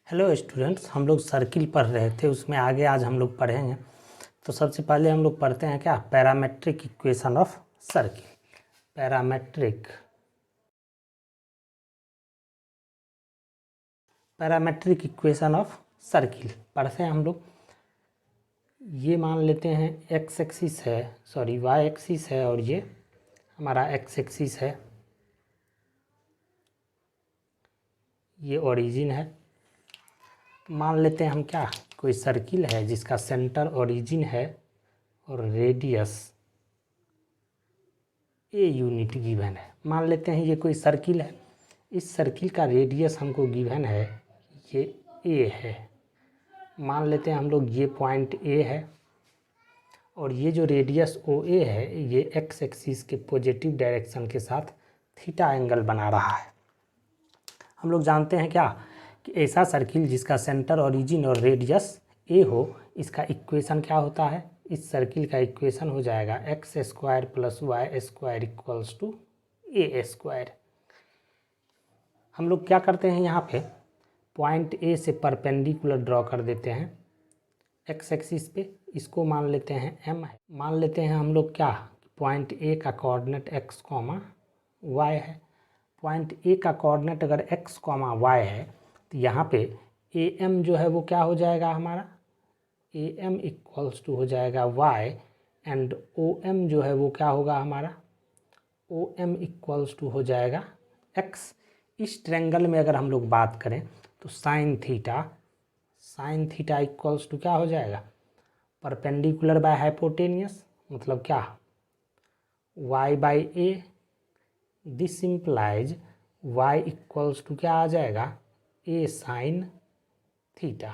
Hello students, हम लोग circle पढ़ रहे थे, उसमें आगे आज हम लोग पढ़ेंगे। तो सबसे पहले हम लोग पढ़ते हैं क्या, parametric equation of circle. Parametric equation of circle पढ़ते हैं हम लोग। ये मान लेते हैं एक्स एक्सिस है, सॉरी वाई एक्सिस है, और ये हमारा एक्स एक्सिस है, ये ओरिजिन है। मान लेते हैं हम क्या, कोई सर्किल है जिसका सेंटर ओरिजिन है और रेडियस ए यूनिट गिवन है। मान लेते हैं ये कोई सर्किल है, इस सर्किल का रेडियस हमको गिवन है, ये ए है। मान लेते हैं हम लोग ये पॉइंट ए है और ये जो रेडियस ओ ए है ये एक्स एक्सिस के पॉजिटिव डायरेक्शन के साथ थीटा एंगल बना रहा है। हम लोग जानते हैं क्या कि ऐसा सर्किल जिसका सेंटर ओरिजिन और रेडियस ए हो, इसका इक्वेशन क्या होता है, इस सर्किल का इक्वेशन हो जाएगा x square plus y square equals to a square. हम लोग क्या करते हैं, यहाँ पे पॉइंट ए से परपेंडिकुलर ड्रॉ कर देते हैं एक्स एक्सिस पे, इसको मान लेते हैं एम है। मान लेते हैं हम लोग क्या, पॉइंट ए का कोऑर्डिनेट एक्स कॉमा वाई है। पॉइंट ए का कोऑर्डिनेट अगर एक्स कॉमा वाई है तो यहाँ पे ए एम जो है वो क्या हो जाएगा हमारा, ए एम इक्वल्स टू हो जाएगा वाई, एंड ओ एम जो है वो क्या होगा हमारा, ओ एम इक्वल्स टू हो जाएगा एक्स। इस ट्रायंगल में अगर हम लोग बात करें तो साइन थीटा इक्वल्स टू क्या हो जाएगा, परपेंडिकुलर बाय हाइपोटेनियस, मतलब क्या, y by a. This implies y equals to क्या आ जाएगा, ए साइन थीटा।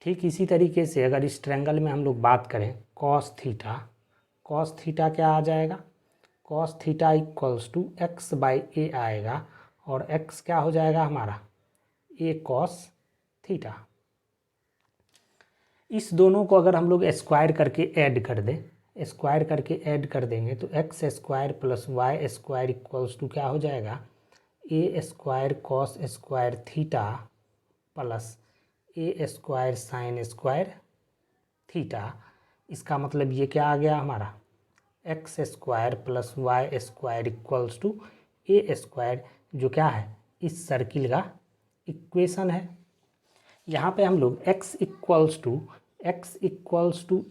ठीक इसी तरीके से अगर इस ट्रायंगल में हम लोग बात करें कॉस थीटा क्या आ जाएगा, cos theta equals to x by a आएगा, और x क्या हो जाएगा हमारा, ए कॉस थीटा। इस दोनों को अगर हम लोग स्क्वायर करके ऐड कर दें, स्क्वायर करके ऐड कर देंगे तो x square plus y square equals to क्या हो जाएगा, a square cos square theta plus a square sine square theta. इसका मतलब ये क्या आ गया हमारा, x square plus y square equals to a square, जो क्या है इस सर्किल का इक्वेशन है। यहाँ पे हम लोग x equals to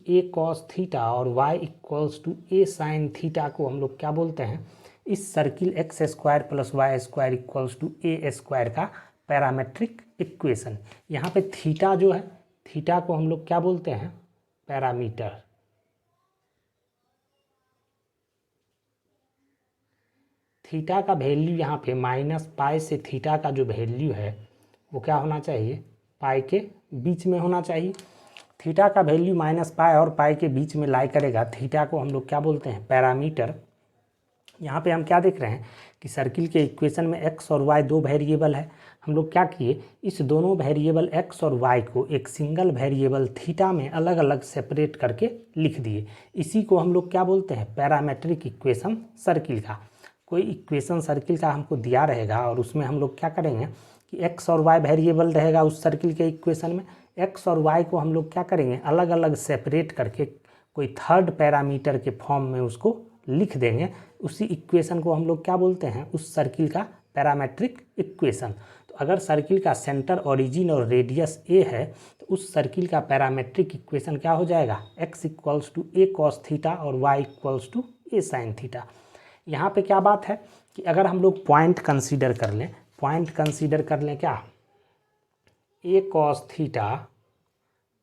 a cos theta और y equals to a sine theta को हम लोग क्या बोलते हैं, इस circle x square plus y square equals to a square का पैरामेट्रिक इक्वेशन। यहाँ पे थीटा जो है, थीटा को हम लोग क्या बोलते हैं, पैरामीटर। थीटा का वैल्यू यहाँ पे माइनस पाई से थीटा का जो वैल्यू है वो क्या होना चाहिए, पाई के बीच में होना चाहिए। थीटा का वैल्यू माइनस पाई और पाई के बीच में लाई करेगा, थीटा को हम लोग क्या बोलते हैं, पैरामीटर। यहाँ पे हम क्या देख रहे हैं कि सर्किल के इक्वेशन में एक्स और वाई दो वेरिएबल है। हम लोग क्या किए, इस दोनों वेरिएबल एक्स और वाई को एक सिंगल वेरिएबल थीटा में अलग अलग सेपरेट करके लिख दिए। इसी को हम लोग क्या बोलते हैं, पैरामेट्रिक इक्वेशन सर्किल का। कोई इक्वेशन सर्किल का हमको दिया रहेगा और उसमें हम लोग क्या करेंगे कि एक्स और वाई वेरिएबल रहेगा उस सर्किल के इक्वेशन में, एक्स और वाई को हम लोग क्या करेंगे, अलग अलग सेपरेट करके कोई थर्ड पैरामीटर के फॉर्म में उसको लिख देंगे। उसी इक्वेशन को हम लोग क्या बोलते हैं, उस सर्किल का पैरामेट्रिक इक्वेशन। तो अगर सर्किल का सेंटर ओरिजिन और रेडियस ए है तो उस सर्किल का पैरामेट्रिक इक्वेशन क्या हो जाएगा, x equals to a cos theta और y equals to a sine theta. यहाँ पे क्या बात है कि अगर हम लोग पॉइंट कंसीडर कर लें क्या, ए कॉस थीटा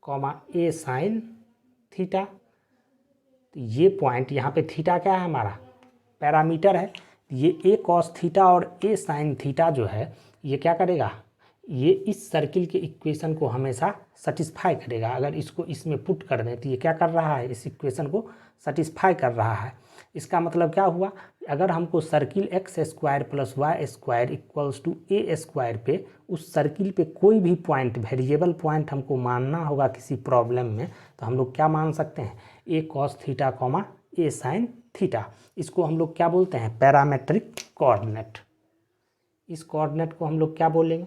कॉमा ए साइन थीटा। तो ये पॉइंट यहाँ पे थीटा क्या है हमारा, पैरामीटर है। ये ए कॉस थीटा और ए साइन थीटा जो है ये क्या करेगा, ये इस सर्किल के इक्वेशन को हमेशा सेटिस्फाई करेगा। अगर इसको इसमें पुट कर दें तो ये क्या कर रहा है, इस इक्वेशन को सेटिस्फाई कर रहा है। इसका मतलब क्या हुआ, अगर हमको circle x square plus y square equals to a square पे उस सर्किल पे कोई भी पॉइंट, वेरिएबल पॉइंट हमको मानना होगा किसी प्रॉब्लम में, तो हम लोग क्या मान सकते हैं, ए कॉस थीटा कॉमा ए साइन थीटा। इसको हम लोग क्या बोलते हैं, पैरामेट्रिक कोऑर्डिनेट। इस कोऑर्डिनेट को हम लोग क्या बोलेंगे,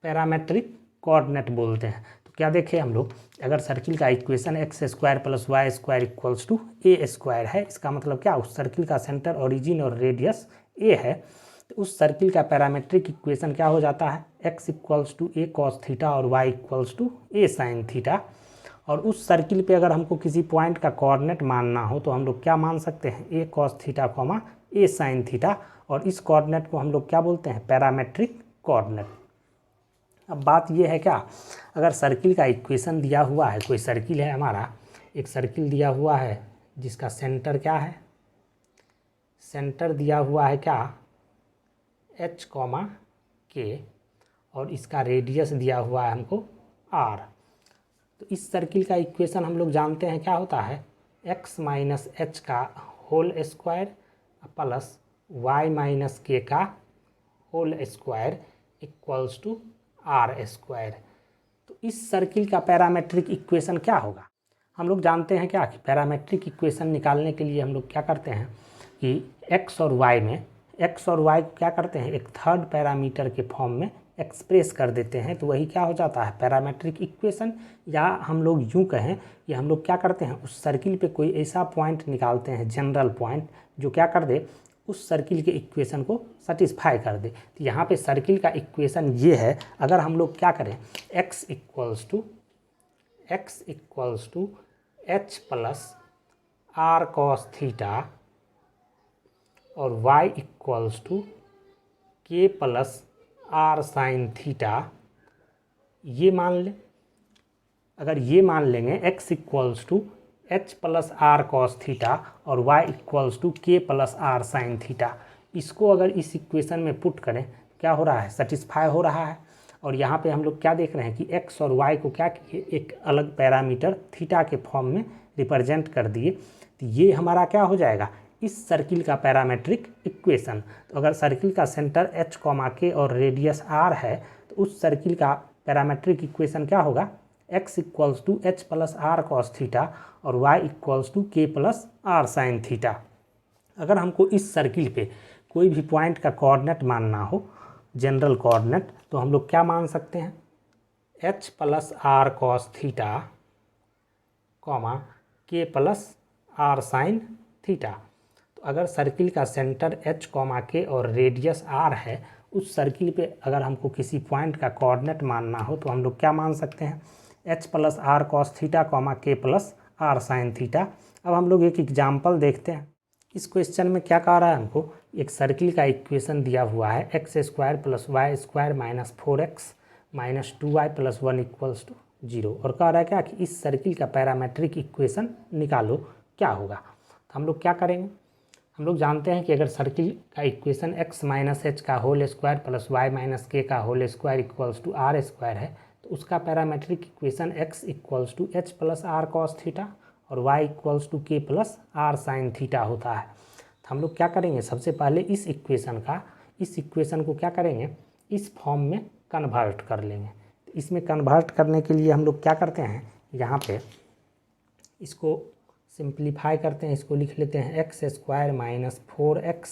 पैरामेट्रिक कोऑर्डिनेट बोलते हैं। तो क्या देखें हम लोग, अगर सर्किल का equation x square plus y square equals to a square है, इसका मतलब क्या, उस सर्किल का सेंटर, ओरिजिन और रेडियस ए है, तो उस सर्किल का पैरामेट्रिक इक्वेशन क्या हो जाता है, x equals to a cos theta और y equals to a sine theta. और उस सर्किल पे अगर हमको किसी पॉइंट का कोऑर्डिनेट मानना हो तो हम लोग क्या मान सकते हैं, ए कॉस थीटा कॉमा ए साइन थीटा, और इस कोऑर्डिनेट को हम लोग क्या बोलते हैं, पैरामेट्रिक कोऑर्डिनेट। अब बात ये है क्या, अगर सर्किल का इक्वेशन दिया हुआ है, कोई सर्किल है हमारा, एक सर्किल दिया हुआ है जिसका सेंटर क्या है, सेंटर दिया हुआ है क्या, एच कॉमा के, और इसका रेडियस दिया हुआ है हमको आर। तो इस सर्किल का इक्वेशन हम लोग जानते हैं क्या होता है, एक्स माइनस एच का whole square plus y minus k का whole square equals to r square. तो इस सर्किल का पैरामेट्रिक इक्वेशन क्या होगा, हम लोग जानते हैं क्या कि पैरामेट्रिक इक्वेशन निकालने के लिए हम लोग क्या करते हैं कि एक्स और वाई में, एक्स और वाई को क्या करते हैं, एक थर्ड पैरामीटर के फॉर्म में एक्सप्रेस कर देते हैं, तो वही क्या हो जाता है, पैरामेट्रिक इक्वेशन। या हम लोग यूँ कहें कि हम लोग क्या करते हैं, उस सर्किल पे कोई ऐसा पॉइंट निकालते हैं, जनरल पॉइंट, जो क्या कर दे, उस सर्किल के इक्वेशन को सेटिस्फाई कर दे। तो यहाँ पे सर्किल का इक्वेशन ये है, अगर हम लोग क्या करें, x equals to h plus r cos theta और y equals to k plus r sine theta, ये मान लें। अगर ये मान लेंगे x equals to h plus r cos theta और y equals to k plus r sine theta, इसको अगर इस इक्वेशन में पुट करें, क्या हो रहा है, सेटिस्फाई हो रहा है। और यहाँ पे हम लोग क्या देख रहे हैं कि x और y को क्या किए, एक अलग पैरामीटर थीटा के फॉर्म में रिप्रेजेंट कर दिए। तो ये हमारा क्या हो जाएगा, इस सर्किल का पैरामेट्रिक इक्वेशन। तो अगर सर्किल का सेंटर h कॉमा के और रेडियस r है, तो उस सर्किल का पैरामेट्रिक इक्वेशन क्या होगा, x equals to h plus r cos theta और y equals to k plus r sine theta. अगर हमको इस सर्किल पे कोई भी पॉइंट का कोऑर्डिनेट मानना हो, जनरल कोऑर्डिनेट, तो हम लोग क्या मान सकते हैं, h plus r cos theta comma k plus r sine theta. तो अगर सर्किल का सेंटर एच कॉमा के और रेडियस आर है, उस सर्किल पे अगर हमको किसी पॉइंट का कोऑर्डिनेट मानना हो तो हम लोग क्या मान सकते हैं, h plus r cos theta comma k plus r sine theta. अब हम लोग एक एग्जाम्पल देखते हैं। इस क्वेश्चन में क्या कह रहा है हमको, एक सर्किल का इक्वेशन दिया हुआ है, x square plus y square minus 4x minus 2y plus 1 equals to 0, और कह रहा है क्या कि इस सर्किल का पैरामेट्रिक इक्वेशन निकालो, क्या होगा। तो हम लोग क्या करेंगे, हम लोग जानते हैं कि अगर सर्किल का इक्वेशन x माइनस एच का whole square plus y minus k का whole square equals to r square है, तो उसका parametric equation x equals to h plus r cos theta और y equals to k plus r sine theta होता है। तो हम लोग क्या करेंगे, सबसे पहले इस इक्वेशन को क्या करेंगे, इस फॉर्म में कन्वर्ट कर लेंगे। तो इसमें कन्वर्ट करने के लिए हम लोग क्या करते हैं, यहाँ पे इसको सिंप्लीफाई करते हैं, इसको लिख लेते हैं x square minus 4x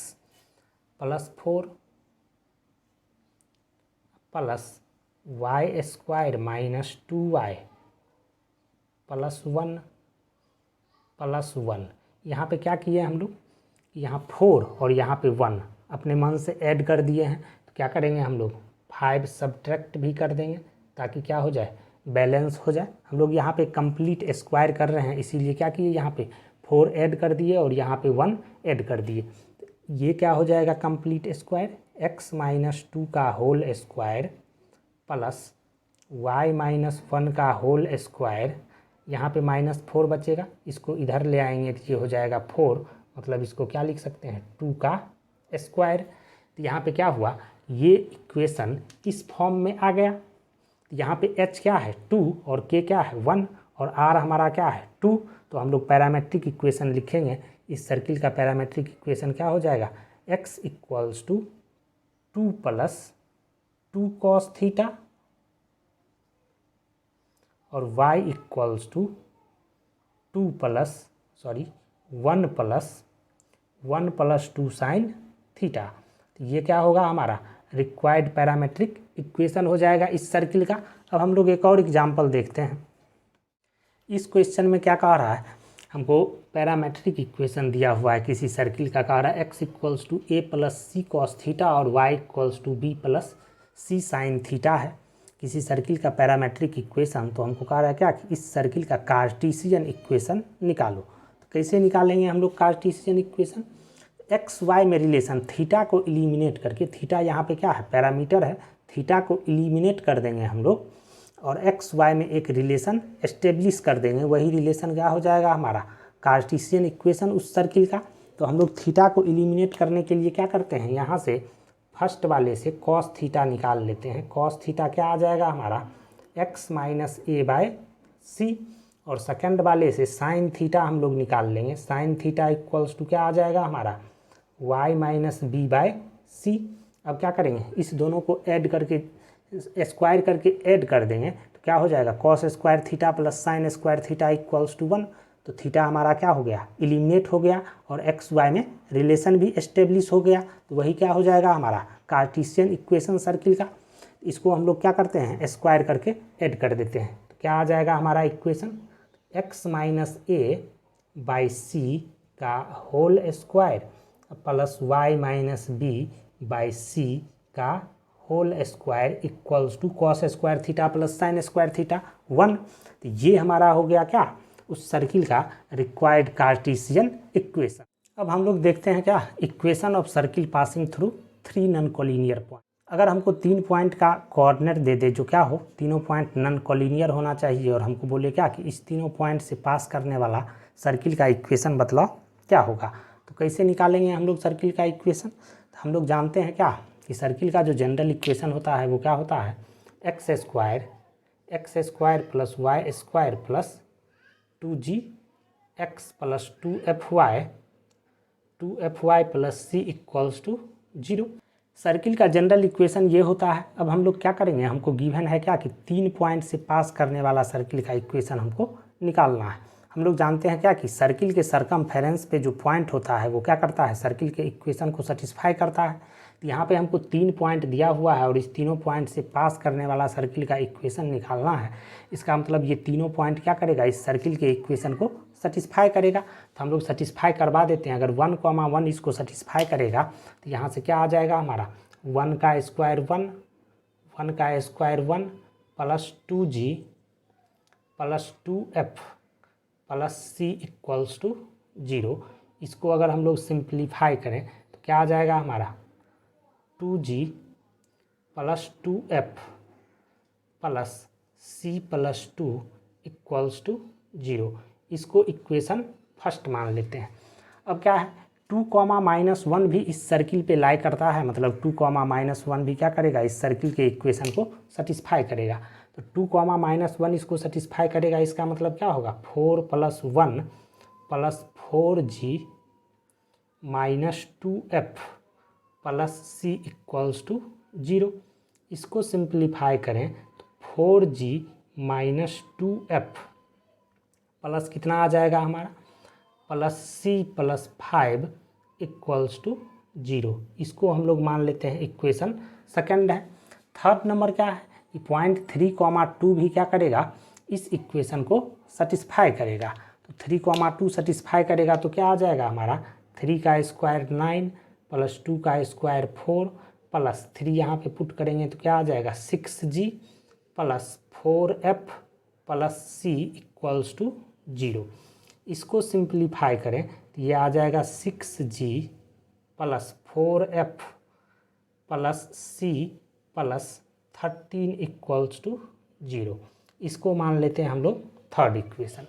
plus 4 plus y square minus 2y plus 1 plus 1। यहाँ पे क्या किए हम लोग, यहाँ 4 और यहाँ पे 1 अपने मन से ऐड कर दिए हैं। तो क्या करेंगे हम लोग, 5 सब्ट्रैक्ट भी कर देंगे ताकि क्या हो जाए, बैलेंस हो जाए। हम लोग यहाँ पे कंप्लीट स्क्वायर कर रहे हैं, इसीलिए क्या किए, यहाँ पे 4 ऐड कर दिए और यहाँ पे 1 ऐड कर दिए। तो ये क्या हो जाएगा, कंप्लीट स्क्वायर, x माइनस 2 का whole square plus y minus 1 का होल स्क्वायर, यहाँ पे माइनस 4 बचेगा, इसको इधर ले आएंगे तो ये हो जाएगा 4, मतलब इसको क्या लिख सकते हैं, 2 का स्क्वायर। तो यहाँ पे क्या हुआ, ये इक्वेशन इस फॉर्म में आ गया। यहाँ पे h क्या है 2 और k क्या है 1 और r हमारा क्या है 2। तो हम लोग पैरामेट्रिक इक्वेशन लिखेंगे, इस सर्किल का पैरामेट्रिक इक्वेशन क्या हो जाएगा, x equals to 2 plus 2 cos theta और y equals to 1 plus 2 sine theta. तो ये क्या होगा हमारा रिक्वायर्ड पैरामेट्रिक इक्वेशन हो जाएगा इस सर्किल का। अब हम लोग एक और एग्जाम्पल देखते हैं। इस क्वेश्चन में क्या कह रहा है, हमको पैरामेट्रिक इक्वेशन दिया हुआ है किसी सर्किल का, कह रहा है x equals to a plus c cos theta और y equals to b plus c sine theta है किसी सर्किल का पैरामेट्रिक इक्वेशन। तो हमको कह रहा है क्या कि इस सर्किल का कार्टेशियन इक्वेशन निकालो। तो कैसे निकालेंगे हम लोग कार्टेशियन इक्वेशन, एक्स वाई में रिलेशन थीटा को एलिमिनेट करके, थीटा यहाँ पे क्या है पैरामीटर है, थीटा को एलिमिनेट कर देंगे हम लोग और एक्स वाई में एक रिलेशन एस्टेब्लिश कर देंगे। वही रिलेशन क्या हो जाएगा हमारा कार्टेशियन इक्वेशन उस सर्किल का। तो हम लोग थीटा को एलिमिनेट करने के लिए क्या करते हैं, यहाँ से फर्स्ट वाले से कॉस थीटा निकाल लेते हैं। कॉस थीटा क्या आ जाएगा हमारा x माइनस ए बाय सी, और सेकंड वाले से साइन थीटा हम लोग निकाल लेंगे। साइन थीटा इक्वल्स टू क्या आ जाएगा हमारा y माइनस बी बाय सी। अब क्या करेंगे, इस दोनों को ऐड करके स्क्वायर करके ऐड कर देंगे तो क्या हो जाएगा cos square theta plus sine square theta equals to 1। तो थीटा हमारा क्या हो गया एलिमिनेट हो गया और एक्स वाई में रिलेशन भी एस्टेब्लिश हो गया। तो वही क्या हो जाएगा हमारा कार्टेशियन इक्वेशन सर्किल का। इसको हम लोग क्या करते हैं स्क्वायर करके ऐड कर देते हैं। तो क्या आ जाएगा हमारा equation x minus a by c का whole square plus y minus b by c का whole square equals to cos square theta plus sine square theta 1। तो ये हमारा हो गया क्या उस सर्किल का रिक्वायर्ड कार्टेशियन इक्वेशन। अब हम लोग देखते हैं क्या equation of circle passing through 3 non collinear point. अगर हमको 3 पॉइंट का कोऑर्डिनेट दे दे जो क्या हो तीनों पॉइंट नॉन कोलिनियर होना चाहिए और हमको बोले क्या कि इस तीनों पॉइंट से पास करने वाला सर्किल का इक्वेशन बतलाओ क्या होगा। तो कैसे निकालेंगे हम लोग सर्किल का इक्वेशन, तो हम लोग जानते हैं क्या कि सर्किल का जो जनरल इक्वेशन होता है वो क्या होता है x square plus y square plus 2g x plus 2fy plus c equals to 0। Circle का जनरल इक्वेशन ये होता है। अब हम लोग क्या करेंगे, हमको गिवन है क्या कि 3 पॉइंट से पास करने वाला सर्किल का इक्वेशन हमको निकालना है। हम लोग जानते हैं क्या कि सर्किल के सरकमफेरेंस पे जो पॉइंट होता है वो क्या करता है सर्किल के इक्वेशन को सेटिस्फाई करता है। तो यहाँ पे हमको 3 पॉइंट दिया हुआ है और इस तीनों पॉइंट से पास करने वाला सर्किल का इक्वेशन निकालना है। इसका मतलब ये तीनों पॉइंट क्या करेगा इस सर्किल के इक्वेशन को सेटिस्फाई करेगा। तो हम लोग सेटिस्फाई करवा देते हैं। अगर 1,1 इसको सेटिस्फाई करेगा तो यहाँ से क्या आ जाएगा हमारा 1 का square 1 plus 2g plus 2f plus c equals to 0। इसको अगर हम लोग सिंप्लीफाई करें तो क्या आ जाएगा हमारा 2g plus 2f plus c plus 2 equals to 0। इसको इक्वेशन फर्स्ट मान लेते हैं। अब क्या है 2,-1 भी इस सर्किल पे लाई करता है, मतलब 2,-1 भी क्या करेगा इस सर्किल के इक्वेशन को सेटिस्फाई करेगा। तो 2,-1 इसको सेटिस्फाई करेगा। इसका मतलब क्या होगा 4 + 1 plus 4g minus 2f plus c equals to 0। इसको सिंप्लीफाई करें तो 4g माइनस 2f प्लस कितना आ जाएगा हमारा plus c plus 5 equals to 0। इसको हम लोग मान लेते हैं इक्वेशन सेकंड है। थर्ड नंबर क्या है कि पॉइंट 3,2 भी क्या करेगा इस इक्वेशन को सेटिस्फाई करेगा। तो 3,2 सेटिस्फाई करेगा तो क्या आ जाएगा हमारा 3 का स्क्वायर 9 प्लस 2 का स्क्वायर 4 प्लस 3 यहाँ पे पुट करेंगे तो क्या आ जाएगा 6g plus 4f plus c equals to 0। इसको सिंप्लीफाई करें तो ये आ जाएगा 6g plus 4f plus c plus 13 equals to 0। इसको मान लेते हैं हम लोग थर्ड इक्वेशन।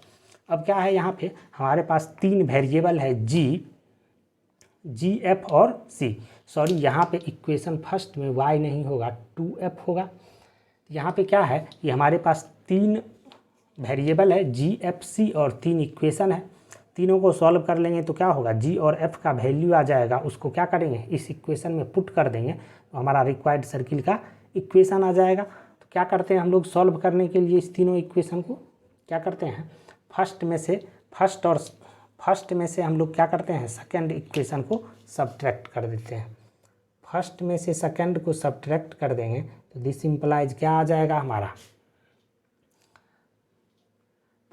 अब क्या है यहाँ पे हमारे पास 3 वेरिएबल है g f और c। सॉरी यहाँ पे इक्वेशन फर्स्ट में y नहीं होगा 2f होगा। यहाँ पे क्या है कि हमारे पास 3 वेरिएबल है g f c और 3 इक्वेशन है। तीनों को सॉल्व कर लेंगे तो क्या होगा g और f का वैल्यू आ जाएगा, उसको क्या करेंगे इस इक्वेशन में पुट कर देंगे तो हमारा रिक्वायर्ड सर्किल का इक्वेशन आ जाएगा। तो क्या करते हैं हम लोग सॉल्व करने के लिए इस तीनों इक्वेशन को क्या करते हैं फर्स्ट में से हम लोग क्या करते हैं सेकंड इक्वेशन को सब्ट्रैक्ट कर देते हैं। फर्स्ट में से सेकंड को सब्ट्रैक्ट कर देंगे तो दिस इम्प्लाइज क्या आ जाएगा हमारा,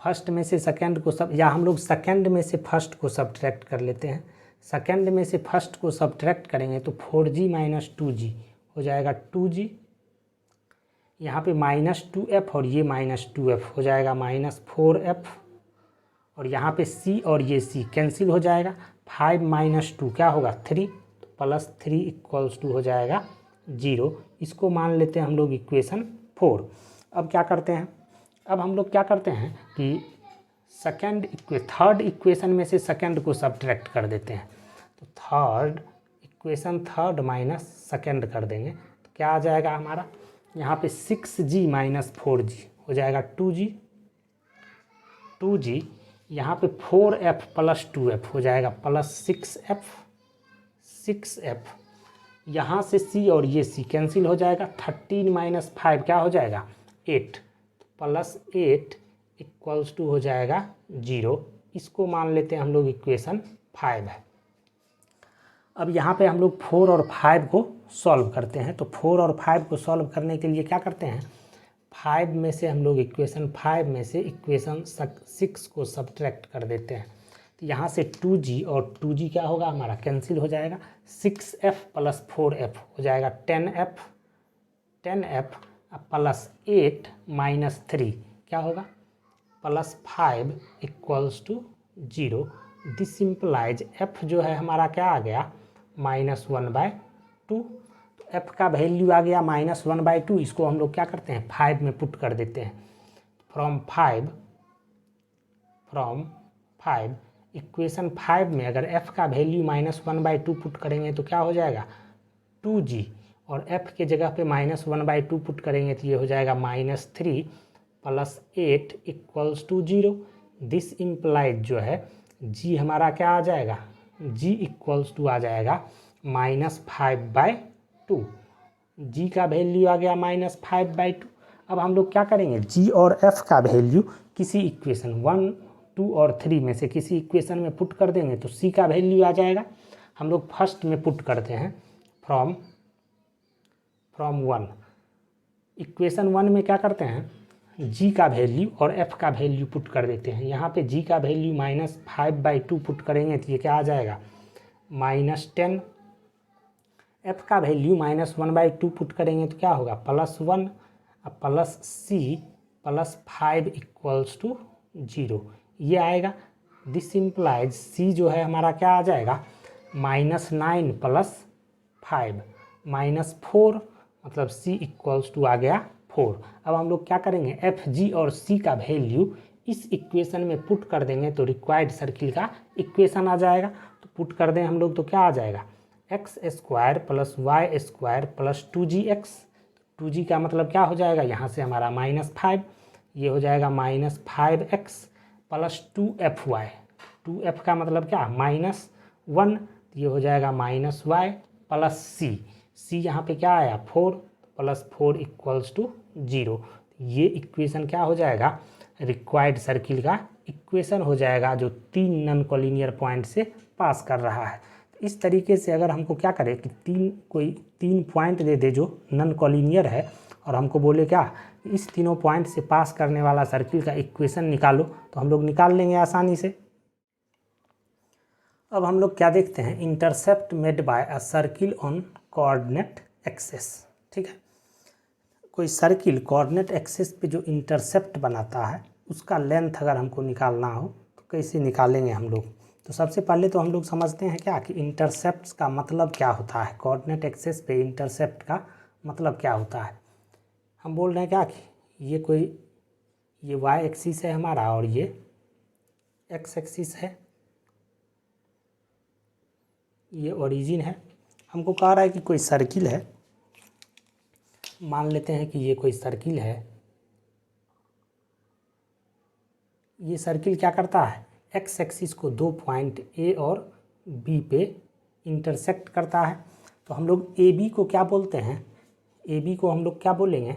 फर्स्ट में से सेकंड को सब, या हम लोग सेकंड में से फर्स्ट को सब्ट्रैक्ट कर लेते हैं। सेकंड में से फर्स्ट को सब्ट्रैक्ट करेंगे तो 4G माइनस 2G हो जाएगा 2G, यहाँ पे -2F और ये -2F हो जाएगा -4F, और यहाँ पे C और ये C कैंसिल हो जाएगा। 5 - 2 क्या होगा 3, तो +3 = 2 हो जाएगा 0। इसको मान लेते हैं हम लोग इक्वेशन 4। अब क्या करते हैं, अब हम लोग क्या करते हैं कि थर्ड इक्वेशन में से सेकंड को सब्ट्रैक्ट कर देते हैं। तो थर्ड माइनस सेकंड कर देंगे तो क्या आ जाएगा हमारा, यहाँ पे 6G माइनस 4G हो जाएगा 2G, यहाँ पे 4F + 2F हो जाएगा +6F, यहाँ से C और ये C कैंसिल हो जाएगा। 13 - 5 क्या हो जाएगा 8, +8 = हो जाएगा 0। इसको मान लेते हैं हम लोग इक्वेशन 5 है। अब यहाँ पे हम लोग 4 और 5 को सॉल्व करते हैं। तो 4 और 5 को सॉल्व करने के लिए क्या करते हैं, 5 में से हम लोग इक्वेशन 6 को सब्ट्रैक्ट कर देते हैं। तो यहाँ से 2G और 2G क्या होगा हमारा कैंसिल हो जाएगा। 6F + 4F हो जाएगा 10F +8 - 3 क्या होगा +5 = 0। दिस इम्प्लाइज F जो है हमारा क्या आ गया -1/2। तो F का वैल्यू आ गया -1/2। इसको हम लोग क्या करते हैं 5 में पुट कर देते हैं। फ्रॉम 5 इक्वेशन 5 में अगर F का वैल्यू -1/2 पुट करेंगे तो क्या हो जाएगा 2G, और F के जगह पे -1/2 पुट करेंगे तो ये हो जाएगा -3 +8 = 0। दिस इम्प्लाइज जो है G हमारा क्या आ जाएगा, G = आ जाएगा -5/2। G का वैल्यू आ गया -5/2। अब हम लोग क्या करेंगे, G और F का वैल्यू किसी इक्वेशन 1, 2 और 3 में से किसी इक्वेशन में पुट कर देंगे तो C का वैल्यू आ जाएगा। हम लोग फर्स्ट में पुट करते हैं फ्रॉम 1। इक्वेशन 1 में क्या करते हैं, G का वैल्यू और F का वैल्यू पुट कर देते हैं। यहाँ पे G का वैल्यू -5/2 पुट करेंगे तो ये क्या आ जाएगा -10। F का वैल्यू -1/2 पुट करेंगे तो क्या होगा +1 +C +5 = 0 ये आएगा। दिस इम्प्लाइज C जो है हमारा क्या आ जाएगा -9 + 5 -4, मतलब C = आ गया 4। अब हम लोग क्या करेंगे F, G और C का वैल्यू इस इक्वेशन में पुट कर देंगे तो रिक्वायर्ड सर्किल का इक्वेशन आ जाएगा। तो पुट कर दें हम लोग तो क्या आ जाएगा x² + y² + 2gx। 2g का मतलब क्या हो जाएगा, यहाँ से हमारा -5, ये हो जाएगा -5x + 2fy। 2f का मतलब क्या -1, ये हो जाएगा -y + c। c यहाँ पे क्या आया 4 + 4 = 0। ये इक्वेशन क्या हो जाएगा, रिक्वायर्ड सर्किल का इक्वेशन हो जाएगा जो 3 नॉन कोलिनियर पॉइंट से पास कर रहा है। इस तरीके से अगर हमको क्या करें कि कोई 3 पॉइंट दे दे जो नॉन कोलिनियर है और हमको बोले क्या इस तीनों पॉइंट से पास करने वाला सर्किल का इक्वेशन निकालो, तो हम लोग निकाल लेंगे आसानी से। अब हम लोग क्या देखते हैं, intercept made bye a circle on coordinate axes. ठीक है, कोई सर्किल कोऑर्डिनेट एक्सेस पे जो इंटरसेप्ट बनाता है उसका लेंथ अगर हमको निकालना हो तो कैसे निकालेंगे हम लोग। तो सबसे पहले तो हम लोग समझते हैं क्या कि इंटरसेप्ट का मतलब क्या होता है। कोऑर्डिनेट एक्सेस पे इंटरसेप्ट का मतलब क्या होता है। हम बोल रहे हैं क्या कि ये y एक्सिस है हमारा और ये x एक्सिस है, ये ओरिजिन है। हमको कह रहा है कि कोई सर्किल है, मान लेते हैं कि ये कोई सर्किल है। ये सर्किल क्या करता है, x एक्सिस को 2 पॉइंट A और B पे इंटरसेक्ट करता है। तो हम लोग AB को क्या बोलते हैं, AB को हम लोग क्या बोलेंगे,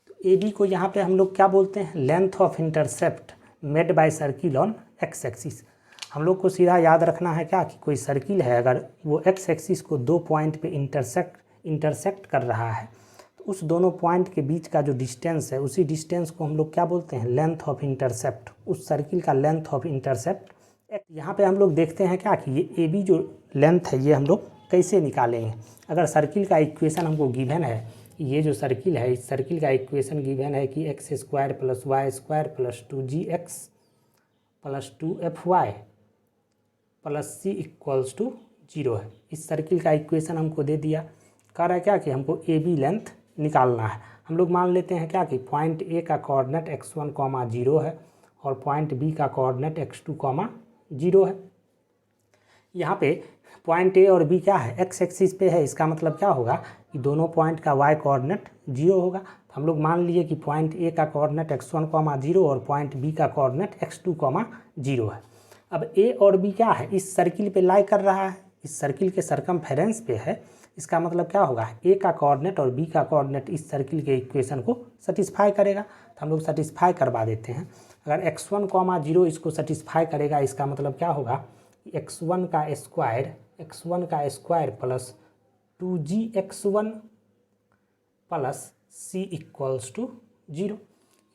तो AB को यहाँ पे हम लोग क्या बोलते हैं, length of intercept made by circle on x axis. हम लोग को सीधा याद रखना है क्या कि कोई सर्किल है, अगर वो एक्स एक्सिस को दो पॉइंट पे इंटरसेक्ट कर रहा है तो उस दोनों पॉइंट के बीच का जो डिस्टेंस है उसी डिस्टेंस को हम लोग क्या बोलते हैं, लेंथ ऑफ इंटरसेप्ट। उस सर्किल का लेंथ ऑफ इंटरसेप्ट। यहाँ पे हम लोग देखते हैं क्या कि ये ए बी जो लेंथ है ये हम लोग कैसे निकालेंगे। अगर सर्किल का इक्वेशन हमको गिवन है, ये जो सर्किल है इस सर्किल का इक्वेशन गिवन है कि x square plus y square plus 2gx plus 2fy plus c equals to 0 है। इस सर्किल का इक्वेशन हमको दे दिया। कह रहा है क्या कि हमको ए बी लेंथ निकालना है। हम लोग मान लेते हैं क्या कि पॉइंट ए का कोऑर्डिनेट x1, 0 है और पॉइंट बी का कोऑर्डिनेट x2, 0 है। यहाँ पे पॉइंट ए और बी क्या है, एक्स एक्सिस पे है, इसका मतलब क्या होगा कि दोनों पॉइंट का वाई कोऑर्डिनेट 0 होगा। तो हम लोग मान लिए कि पॉइंट ए का कोऑर्डिनेट x1, 0 और पॉइंट बी का कोऑर्डिनेट x2, 0 है। अब ए और बी क्या है, इस सर्किल पे लाई कर रहा है, इस सर्किल के सरकमफेरेंस पे है। इसका मतलब क्या होगा, ए का कोऑर्डिनेट और बी का कोऑर्डिनेट इस सर्किल के इक्वेशन को सेटिस्फाई करेगा। तो हम लोग सेटिस्फाई करवा देते हैं। अगर x1, 0 इसको सेटिस्फाई करेगा, इसका मतलब क्या होगा x1 का square plus 2gx1 plus c equals to 0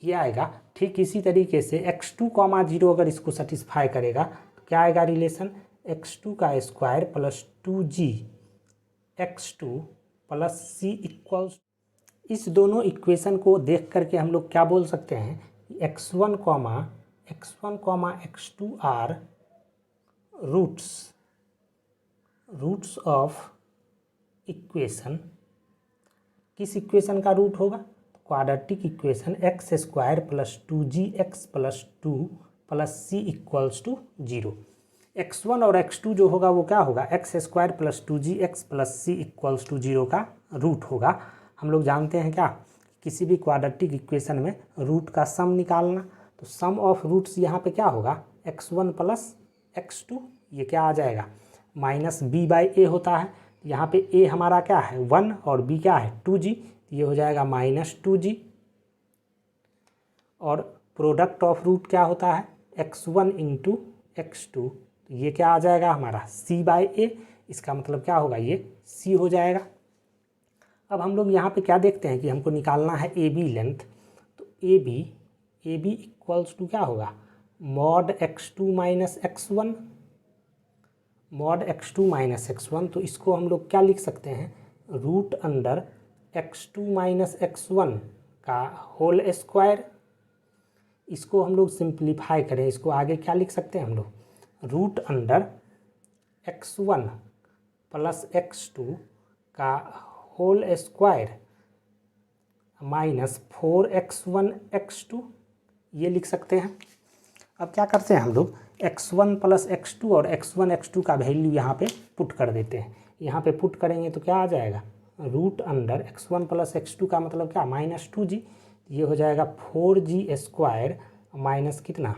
ये आएगा। ठीक इसी तरीके से x2, 0 अगर इसको सेटिस्फाई करेगा तो क्या आएगा रिलेशन, x2 का square plus 2gx2 plus c equals. इस दोनों इक्वेशन को देख करके हम लोग क्या बोल सकते हैं कि x1, x2 are roots of equation. किस इक्वेशन का रूट होगा, quadratic equation x square plus 2gx plus 2 plus c equals to 0। x1 और x2 जो होगा वो क्या होगा, x square plus 2gx plus c equals to 0 का रूट होगा। हम लोग जानते हैं क्या, किसी भी क्वाड्रेटिक इक्वेशन में रूट का सम निकालना। तो सम ऑफ रूट्स यहाँ पे क्या होगा, x1 प्लस x2, ये क्या आ जाएगा माइनस b बाई ए होता है। यहाँ पे a हमारा क्या है 1 और b क्या है 2g, ये हो जाएगा माइनस 2g। और प्रोडक्ट ऑफ रूट क्या होता है x1 इंटू x2, तो ये क्या आ जाएगा हमारा c बाई ए। इसका मतलब क्या होगा, ये c हो जाएगा। अब हम लोग यहाँ पे क्या देखते हैं कि हमको निकालना है ए बी लेंथ। तो ए बी इक्वल्स टू क्या होगा, mod x2 minus x1, mod x2 minus x1। तो इसको हम लोग क्या लिख सकते हैं, root under x2 minus x1 का होल स्क्वायर। इसको हम लोग सिंप्लीफाई करें, इसको आगे क्या लिख सकते हैं हम लोग, root under x1 plus x2 का whole square minus 4x1 x2, ये लिख सकते हैं। अब क्या करते हैं हम लोग, x1 प्लस x2 और x1 x2 का वैल्यू यहाँ पे पुट कर देते हैं। यहाँ पे पुट करेंगे तो क्या आ जाएगा, root under x1 plus x2 का मतलब क्या माइनस 2g, ये हो जाएगा 4g स्क्वायर माइनस कितना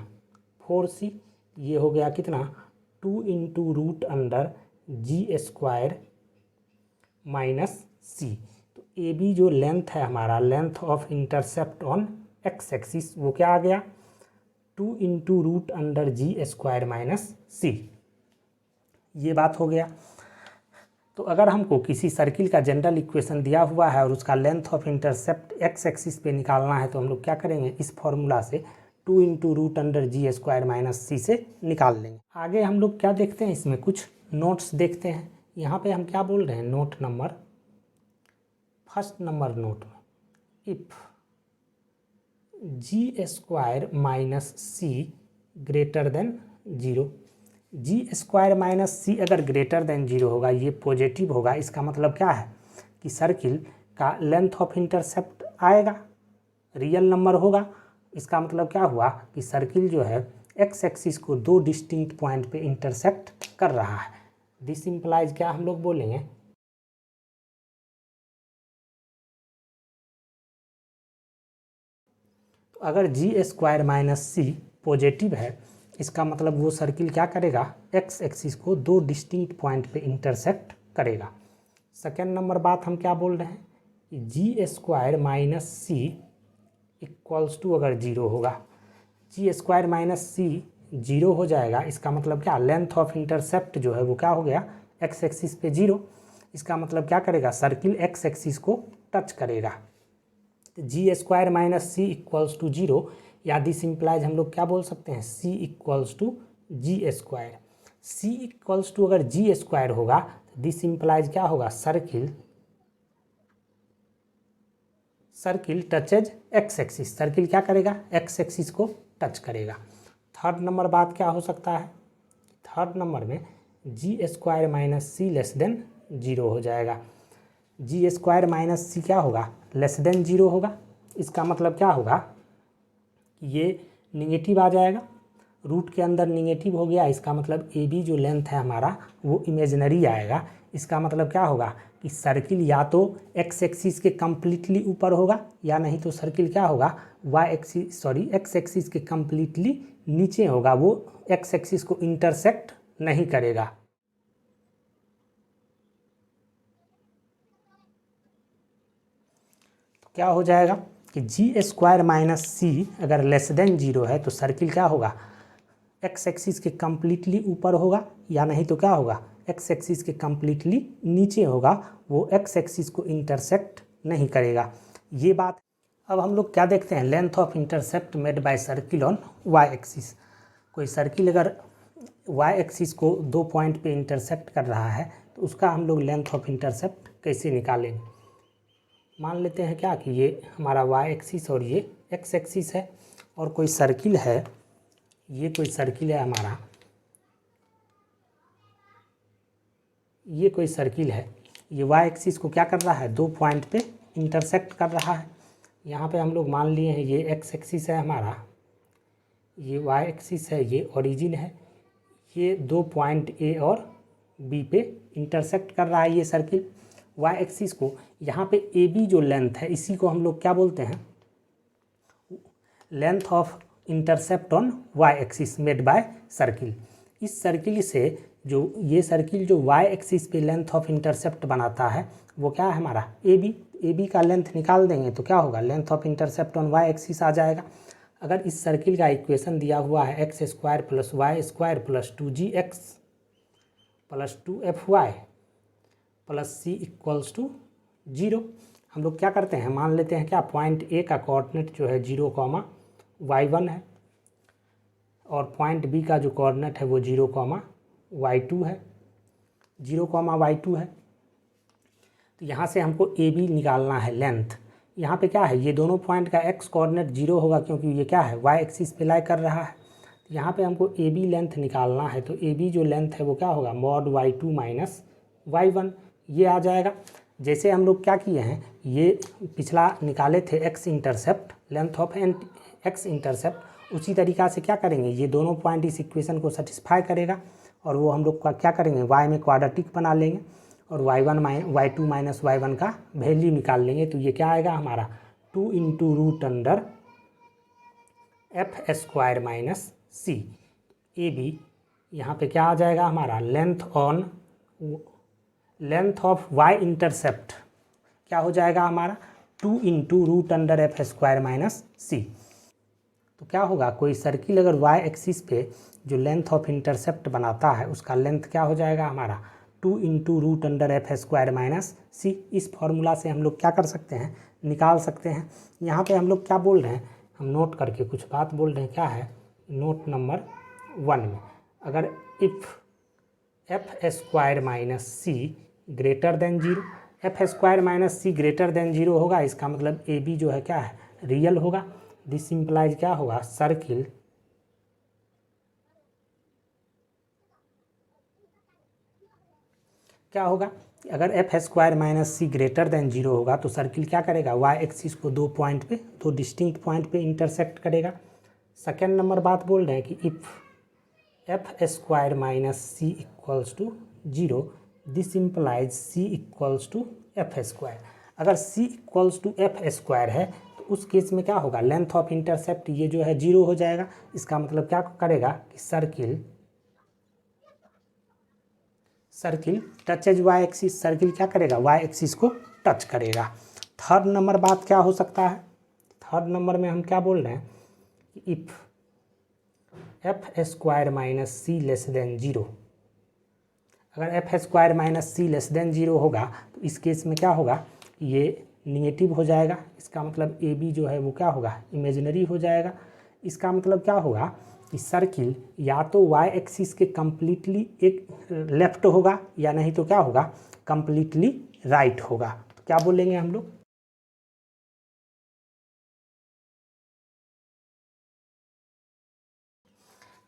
4c, ये हो गया कितना 2 into root under g square minus c। तो ए बी जो लेंथ है हमारा, length of intercept on x axis, वो क्या आ गया 2 into root under g square minus c. ये बात हो गया। तो अगर हमको किसी सर्किल का जनरल इक्वेशन दिया हुआ है और उसका length of intercept x axis पे निकालना है तो हम लोग क्या करेंगे, इस फॉर्मूला से 2 into root under g square minus सी से निकाल लेंगे। आगे हम लोग क्या देखते हैं, इसमें कुछ नोट्स देखते हैं। यहाँ पे हम क्या बोल रहे हैं, note number first number note में, if g square minus c greater than 0, g square minus c अगर ग्रेटर देन 0 होगा, ये पॉजिटिव होगा। इसका मतलब क्या है कि सर्किल का लेंथ ऑफ इंटरसेप्ट आएगा, रियल नंबर होगा। इसका मतलब क्या हुआ कि सर्किल जो है एक्स एक्सिस को दो डिस्टिंक्ट पॉइंट पे इंटरसेक्ट कर रहा है। दिस इम्प्लाइज क्या हम लोग बोलेंगे, तो अगर जी स्क्वायर माइनस सी पॉजिटिव है, इसका मतलब वो सर्किल क्या करेगा, एक्स एक्सिस को दो डिस्टिंक्ट पॉइंट पे इंटरसेक्ट करेगा। सेकेंड नंबर बात हम क्या बोल रहे हैं कि g square minus c equals to अगर 0 होगा, g square minus c zero हो जाएगा। इसका मतलब क्या, लेंथ ऑफ इंटरसेप्ट जो है वो क्या हो गया, एक्स एक्सिस पे जीरो। इसका मतलब क्या करेगा, सर्किल एक्स एक्सिस को टच करेगा। तो g square minus c equals to zero, या दिस इम्प्लाइज हम लोग क्या बोल सकते हैं, c equals to g square. C equals to अगर जी स्क्वायर होगा तो दिस इम्प्लाइज क्या होगा, circle touches x axis. Circle क्या करेगा, एक्स एक्सिस को टच करेगा। थर्ड नंबर बात क्या हो सकता है, थर्ड नंबर में g square minus c less than zero हो जाएगा। जी स्क्वायर माइनस सी क्या होगा, लेस देन जीरो होगा। इसका मतलब क्या होगा कि ये निगेटिव आ जाएगा, रूट के अंदर निगेटिव हो गया। इसका मतलब ए बी जो लेंथ है हमारा वो इमेजिनरी आएगा। इसका मतलब क्या होगा कि सर्किल या तो एक्स एक्सिस के कम्प्लीटली ऊपर होगा, या नहीं तो सर्किल क्या होगा, एक्स एक्सिस के कम्प्लीटली नीचे होगा। वो एक्स एक्सिस को इंटरसेक्ट नहीं करेगा। तो क्या हो जाएगा कि जी स्क्वायर माइनस सी अगर लेस देन जीरो है तो सर्किल क्या होगा, एक्स एक्सिस के कम्प्लीटली ऊपर होगा, या नहीं तो क्या होगा, एक्स एक्सिस के कम्प्लीटली नीचे होगा। वो एक्स एक्सिस को इंटरसेक्ट नहीं करेगा। ये बात। अब हम लोग क्या देखते हैं, length of intercept made by circle on y axis. कोई सर्किल अगर वाई एक्सिस को दो पॉइंट पे इंटरसेक्ट कर रहा है तो उसका हम लोग लेंथ ऑफ इंटरसेप्ट कैसे निकालेंगे। मान लेते हैं क्या कि ये हमारा वाई एक्सिस और ये एक्स एक्सिस है, और कोई सर्किल है, ये कोई सर्किल है हमारा, ये कोई सर्किल है, ये वाई एक्सिस को क्या कर रहा है, दो पॉइंट पे इंटरसेक्ट कर रहा है। यहाँ पे हम लोग मान लिए हैं ये एक्स एक्सिस है हमारा, ये वाई एक्सिस है, ये ओरिजिन है। ये दो पॉइंट ए और बी पे इंटरसेक्ट कर रहा है ये सर्किल। वाई एक्सिस को यहाँ पे ए बी जो लेंथ है इसी को हम लोग क्या बोलते हैं, length of intercept on y axis made by circle. इस सर्किल से जो ये सर्किल जो वाई एक्सिस पे लेंथ ऑफ इंटरसेप्ट बनाता है वो क्या है हमारा, ए बी। ए बी का लेंथ निकाल देंगे तो क्या होगा, length of intercept on y axis आ जाएगा। अगर इस सर्किल का इक्वेशन दिया हुआ है x square plus y square plus two g x plus to F y plus c equals to zero, हम लोग क्या करते हैं, मान लेते हैं क्या, पॉइंट ए का कोऑर्डिनेट जो है 0,y1 है, और पॉइंट बी का जो कोऑर्डिनेट है वो 0,y2 है, 0,y2 है। तो यहाँ से हमको ए बी निकालना है लेंथ। यहाँ पे क्या है, ये दोनों पॉइंट का एक्स कोऑर्डिनेट जीरो होगा क्योंकि ये क्या है, वाई एक्सिस पे लाई कर रहा है। तो यहाँ पे हमको ए बी लेंथ निकालना है, तो ए बी जो लेंथ है वो क्या होगा, मॉड y2 माइनस y1, ये आ जाएगा। जैसे हम लोग क्या किए हैं, ये पिछला निकाले थे x intercept, length of x intercept, उसी तरीक़ा से क्या करेंगे, ये दोनों पॉइंट इस इक्वेशन को सेटिस्फाई करेगा, और वो हम लोग का क्या करेंगे, y में क्वाड्रेटिक बना लेंगे और y2 माइनस y1 का वैल्यू निकाल लेंगे। तो ये क्या आएगा हमारा, 2 into root under f square minus c. A b यहाँ पे क्या आ जाएगा हमारा, लेंथ ऑफ वाई इंटरसेप्ट क्या हो जाएगा हमारा, 2 into root under f square minus c. तो क्या होगा, कोई सर्किल अगर वाई एक्सिस पे जो लेंथ ऑफ इंटरसेप्ट बनाता है उसका लेंथ क्या हो जाएगा हमारा, 2 into root under f square minus c. इस फॉर्मूला से हम लोग क्या कर सकते हैं, निकाल सकते हैं। यहाँ पे हम लोग क्या बोल रहे हैं, हम नोट करके कुछ बात बोल रहे हैं, क्या है, नोट नंबर 1 में अगर if f square minus c greater than zero, f square minus c greater than zero होगा, इसका मतलब ए बी जो है क्या है, रियल होगा। दिस इम्प्लाइज क्या होगा, सर्किल क्या होगा, अगर f square minus c greater than zero होगा तो सर्किल क्या करेगा, वाई एक्सिस को दो पॉइंट पे, दो डिस्टिंक्ट पॉइंट पे इंटरसेक्ट करेगा। सेकेंड नंबर बात बोल रहे हैं कि if f square minus c equals to zero, this implies c equals to f square. अगर c equals to f square है तो उस केस में क्या होगा, लेंथ ऑफ इंटरसेप्ट ये जो है जीरो हो जाएगा। इसका मतलब क्या करेगा कि circle touches y axis, circle क्या करेगा, वाई एक्सिस को टच करेगा। थर्ड नंबर बात क्या हो सकता है, थर्ड नंबर में हम क्या बोल रहे हैं कि if f square minus c less than zero. अगर f square minus c less than zero होगा तो इस केस में क्या होगा, ये निगेटिव हो जाएगा। इसका मतलब ए बी जो है वो क्या होगा, इमेजिनरी हो जाएगा। इसका मतलब क्या होगा कि सर्किल या तो वाई एक्सिस के कम्प्लीटली एक लेफ्ट होगा या नहीं तो क्या होगा, कम्प्लीटली राइट होगा। तो क्या बोलेंगे हम लोग,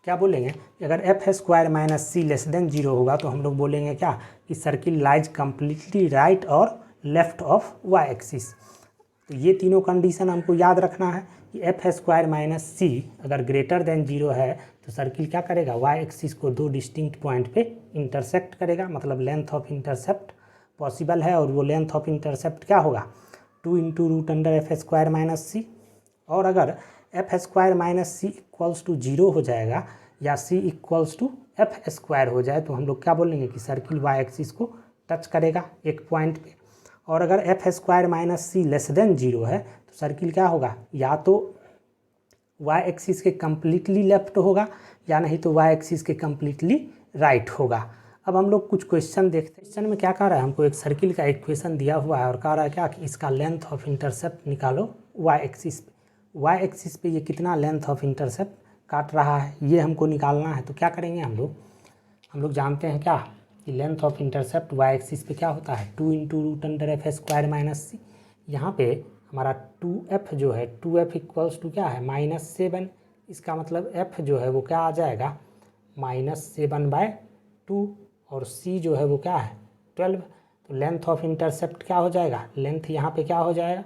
क्या बोलेंगे, अगर f square minus c less than zero होगा तो हम लोग बोलेंगे क्या कि सर्किल लाइज कम्प्लीटली राइट और लेफ्ट ऑफ वाई एक्सिस। तो ये तीनों कंडीशन हमको याद रखना है कि एफ स्क्वायर माइनस सी अगर ग्रेटर देन जीरो है तो सर्किल क्या करेगा, वाई एक्सिस को दो डिस्टिंक्ट पॉइंट पे इंटरसेक्ट करेगा, मतलब लेंथ ऑफ इंटरसेप्ट पॉसिबल है और वो लेंथ ऑफ इंटरसेप्ट क्या होगा, 2 into root under f square minus c. और अगर f square minus c equals to zero हो जाएगा या c equals to f square हो जाए तो हम लोग क्या बोलेंगे कि सर्किल वाई एक्सिस को टच करेगा एक पॉइंट पे। और अगर f square minus c less than zero है तो सर्किल क्या होगा, या तो वाई एक्सिस के कम्प्लीटली लेफ्ट होगा या नहीं तो वाई एक्सिस के कम्प्लीटली राइट होगा। अब हम लोग कुछ क्वेश्चन देखते हैं। क्वेश्चन में क्या कह रहा है, हमको एक सर्किल का इक्वेशन दिया हुआ है और कह रहा है क्या कि इसका लेंथ ऑफ इंटरसेप्ट निकालो वाई एक्सिस पे। वाई एक्सिस पे ये कितना लेंथ ऑफ इंटरसेप्ट काट रहा है ये हमको निकालना है। तो क्या करेंगे हम लोग जानते हैं क्या कि length of intercept y axis पे क्या होता है, 2 into root under f square minus c. यहाँ पे हमारा 2f जो है 2f इक्वल्स टू क्या है, -7। इसका मतलब f जो है वो क्या आ जाएगा, -7/2 और c जो है वो क्या है 12। तो लेंथ ऑफ इंटरसेप्ट क्या हो जाएगा, लेंथ यहाँ पे क्या हो जाएगा,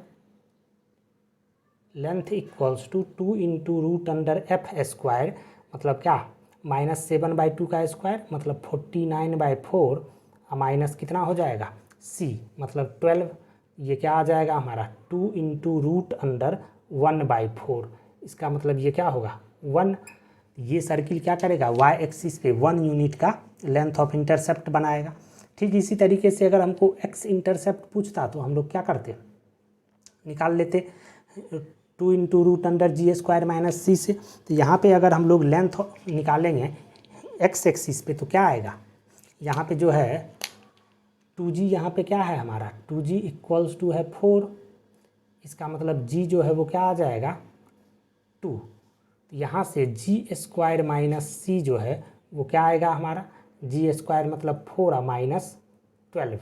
length equals to 2 into root under f square, मतलब क्या -7/2 का स्क्वायर मतलब 49/4 माइनस कितना हो जाएगा c मतलब 12। ये क्या आ जाएगा हमारा 2 इंटू रूट अंडर 1/4। इसका मतलब ये क्या होगा 1। ये सर्किल क्या करेगा, वाई एक्सिस पे 1 यूनिट का लेंथ ऑफ इंटरसेप्ट बनाएगा। ठीक इसी तरीके से अगर हमको एक्स इंटरसेप्ट पूछता तो हम लोग क्या करते, निकाल लेते 2 into root under g square minus सी से। तो यहाँ पे अगर हम लोग लेंथ निकालेंगे एक्स एक्सिस पे तो क्या आएगा, यहाँ पे जो है 2g यहाँ पे क्या है हमारा 2g इक्वल्स टू है 4। इसका मतलब g जो है वो क्या आ जाएगा 2। यहाँ से जी स्क्वायर माइनस सी जो है वो क्या आएगा हमारा, जी स्क्वायर मतलब 4 माइनस 12।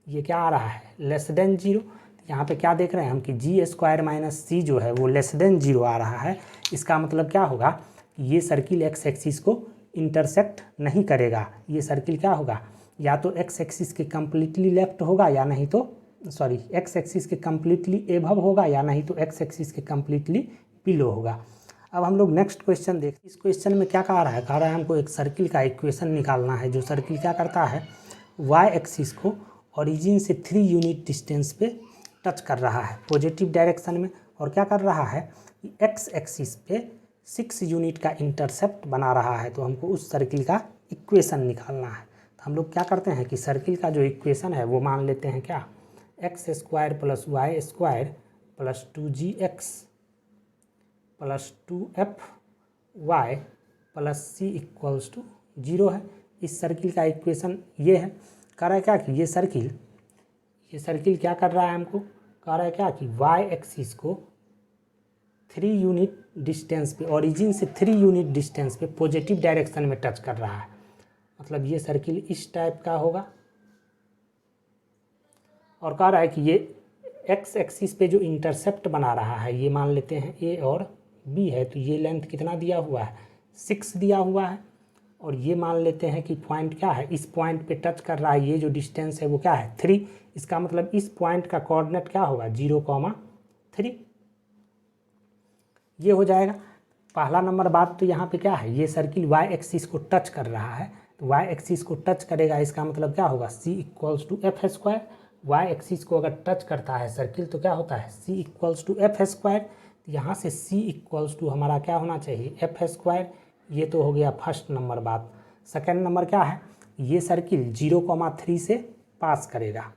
ये क्या आ रहा है लेस देन जीरो। यहाँ पे क्या देख रहे हैं हम कि जी स्क्वायर माइनस सी जो है वो लेस देन जीरो आ रहा है। इसका मतलब क्या होगा कि ये सर्किल एक्स एक्सिस को इंटरसेक्ट नहीं करेगा। ये सर्किल क्या होगा, या तो एक्स एक्सिस के कम्प्लीटली लेफ्ट होगा या नहीं तो एक्स एक्सिस के कम्प्लीटली एभव होगा या नहीं तो एक्स एक्सिस के कम्प्लीटली बिलो होगा। अब हम लोग नेक्स्ट क्वेश्चन देखते हैं। इस क्वेश्चन में क्या कह रहा है हमको एक सर्किल का इक्वेशन निकालना है जो सर्किल क्या करता है, वाई एक्सिस को ओरिजिन से 3 यूनिट डिस्टेंस पे टच कर रहा है पॉजिटिव डायरेक्शन में, और क्या कर रहा है कि एक्स एक्सिस पे 6 यूनिट का इंटरसेप्ट बना रहा है। तो हमको उस सर्किल का इक्वेशन निकालना है। तो हम लोग क्या करते हैं कि सर्किल का जो इक्वेशन है वो मान लेते हैं क्या, x square plus y square plus 2gx plus 2fy plus c equals to 0 है। इस सर्किल का इक्वेशन ये है। कह रहा है क्या कि ये सर्किल क्या कर रहा है, हमको कह रहा है क्या कि वाई एक्सिस को 3 यूनिट डिस्टेंस पे, ओरिजिन से 3 यूनिट डिस्टेंस पे पॉजिटिव डायरेक्शन में टच कर रहा है। मतलब ये सर्किल इस टाइप का होगा और कह रहा है कि ये एक्स एक्सिस पे जो इंटरसेप्ट बना रहा है ये मान लेते हैं ए और बी है। तो ये लेंथ कितना दिया हुआ है 6 दिया हुआ है, और ये मान लेते हैं कि पॉइंट क्या है, इस पॉइंट पे टच कर रहा है। ये जो डिस्टेंस है वो क्या है 3। इसका मतलब इस पॉइंट का कोऑर्डिनेट क्या होगा 0,3। ये हो जाएगा पहला नंबर बात। तो यहाँ पे क्या है, ये सर्किल वाई एक्सिस को टच कर रहा है। तो वाई एक्सिस को टच करेगा, इसका मतलब क्या होगा c equals to f square. Y axis को अगर टच करता है सर्किल तो क्या होता है c equals to f square. यहाँ से c इक्वल्स टू हमारा क्या होना चाहिए एफ स्क्वायर। ये तो हो गया फर्स्ट नंबर बात। सेकेंड नंबर क्या है, ये सर्किल 0,3 से पास करेगा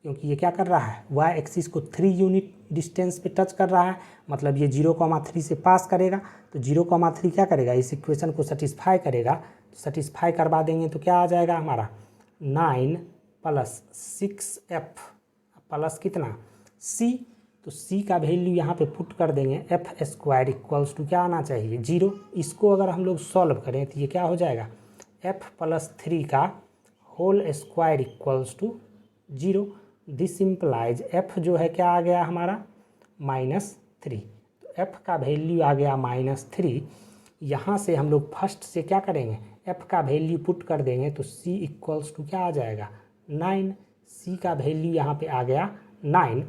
क्योंकि ये क्या कर रहा है, वाई एक्सिस को 3 यूनिट डिस्टेंस पे टच कर रहा है, मतलब ये 0,3 से पास करेगा, तो 0,3 क्या करेगा, इस इक्वेशन को सेटिस्फाई करेगा। तो सेटिस्फाई करवा देंगे तो क्या आ जाएगा हमारा 9 + 6f प्लस कितना c। तो c का वैल्यू यहाँ पे पुट कर देंगे, f² = क्या आना चाहिए 0। इसको अगर हम लोग सॉल्व करें तो ये क्या हो जाएगा f + 3 का whole square = 0। This implies f जो है क्या आ गया हमारा -3। तो f का वैल्यू आ गया -3। यहाँ से हम लोग फर्स्ट से क्या करेंगे, f का वैल्यू पुट कर देंगे तो c = क्या आ जाएगा 9। c का वैल्यू यहाँ पे आ गया 9।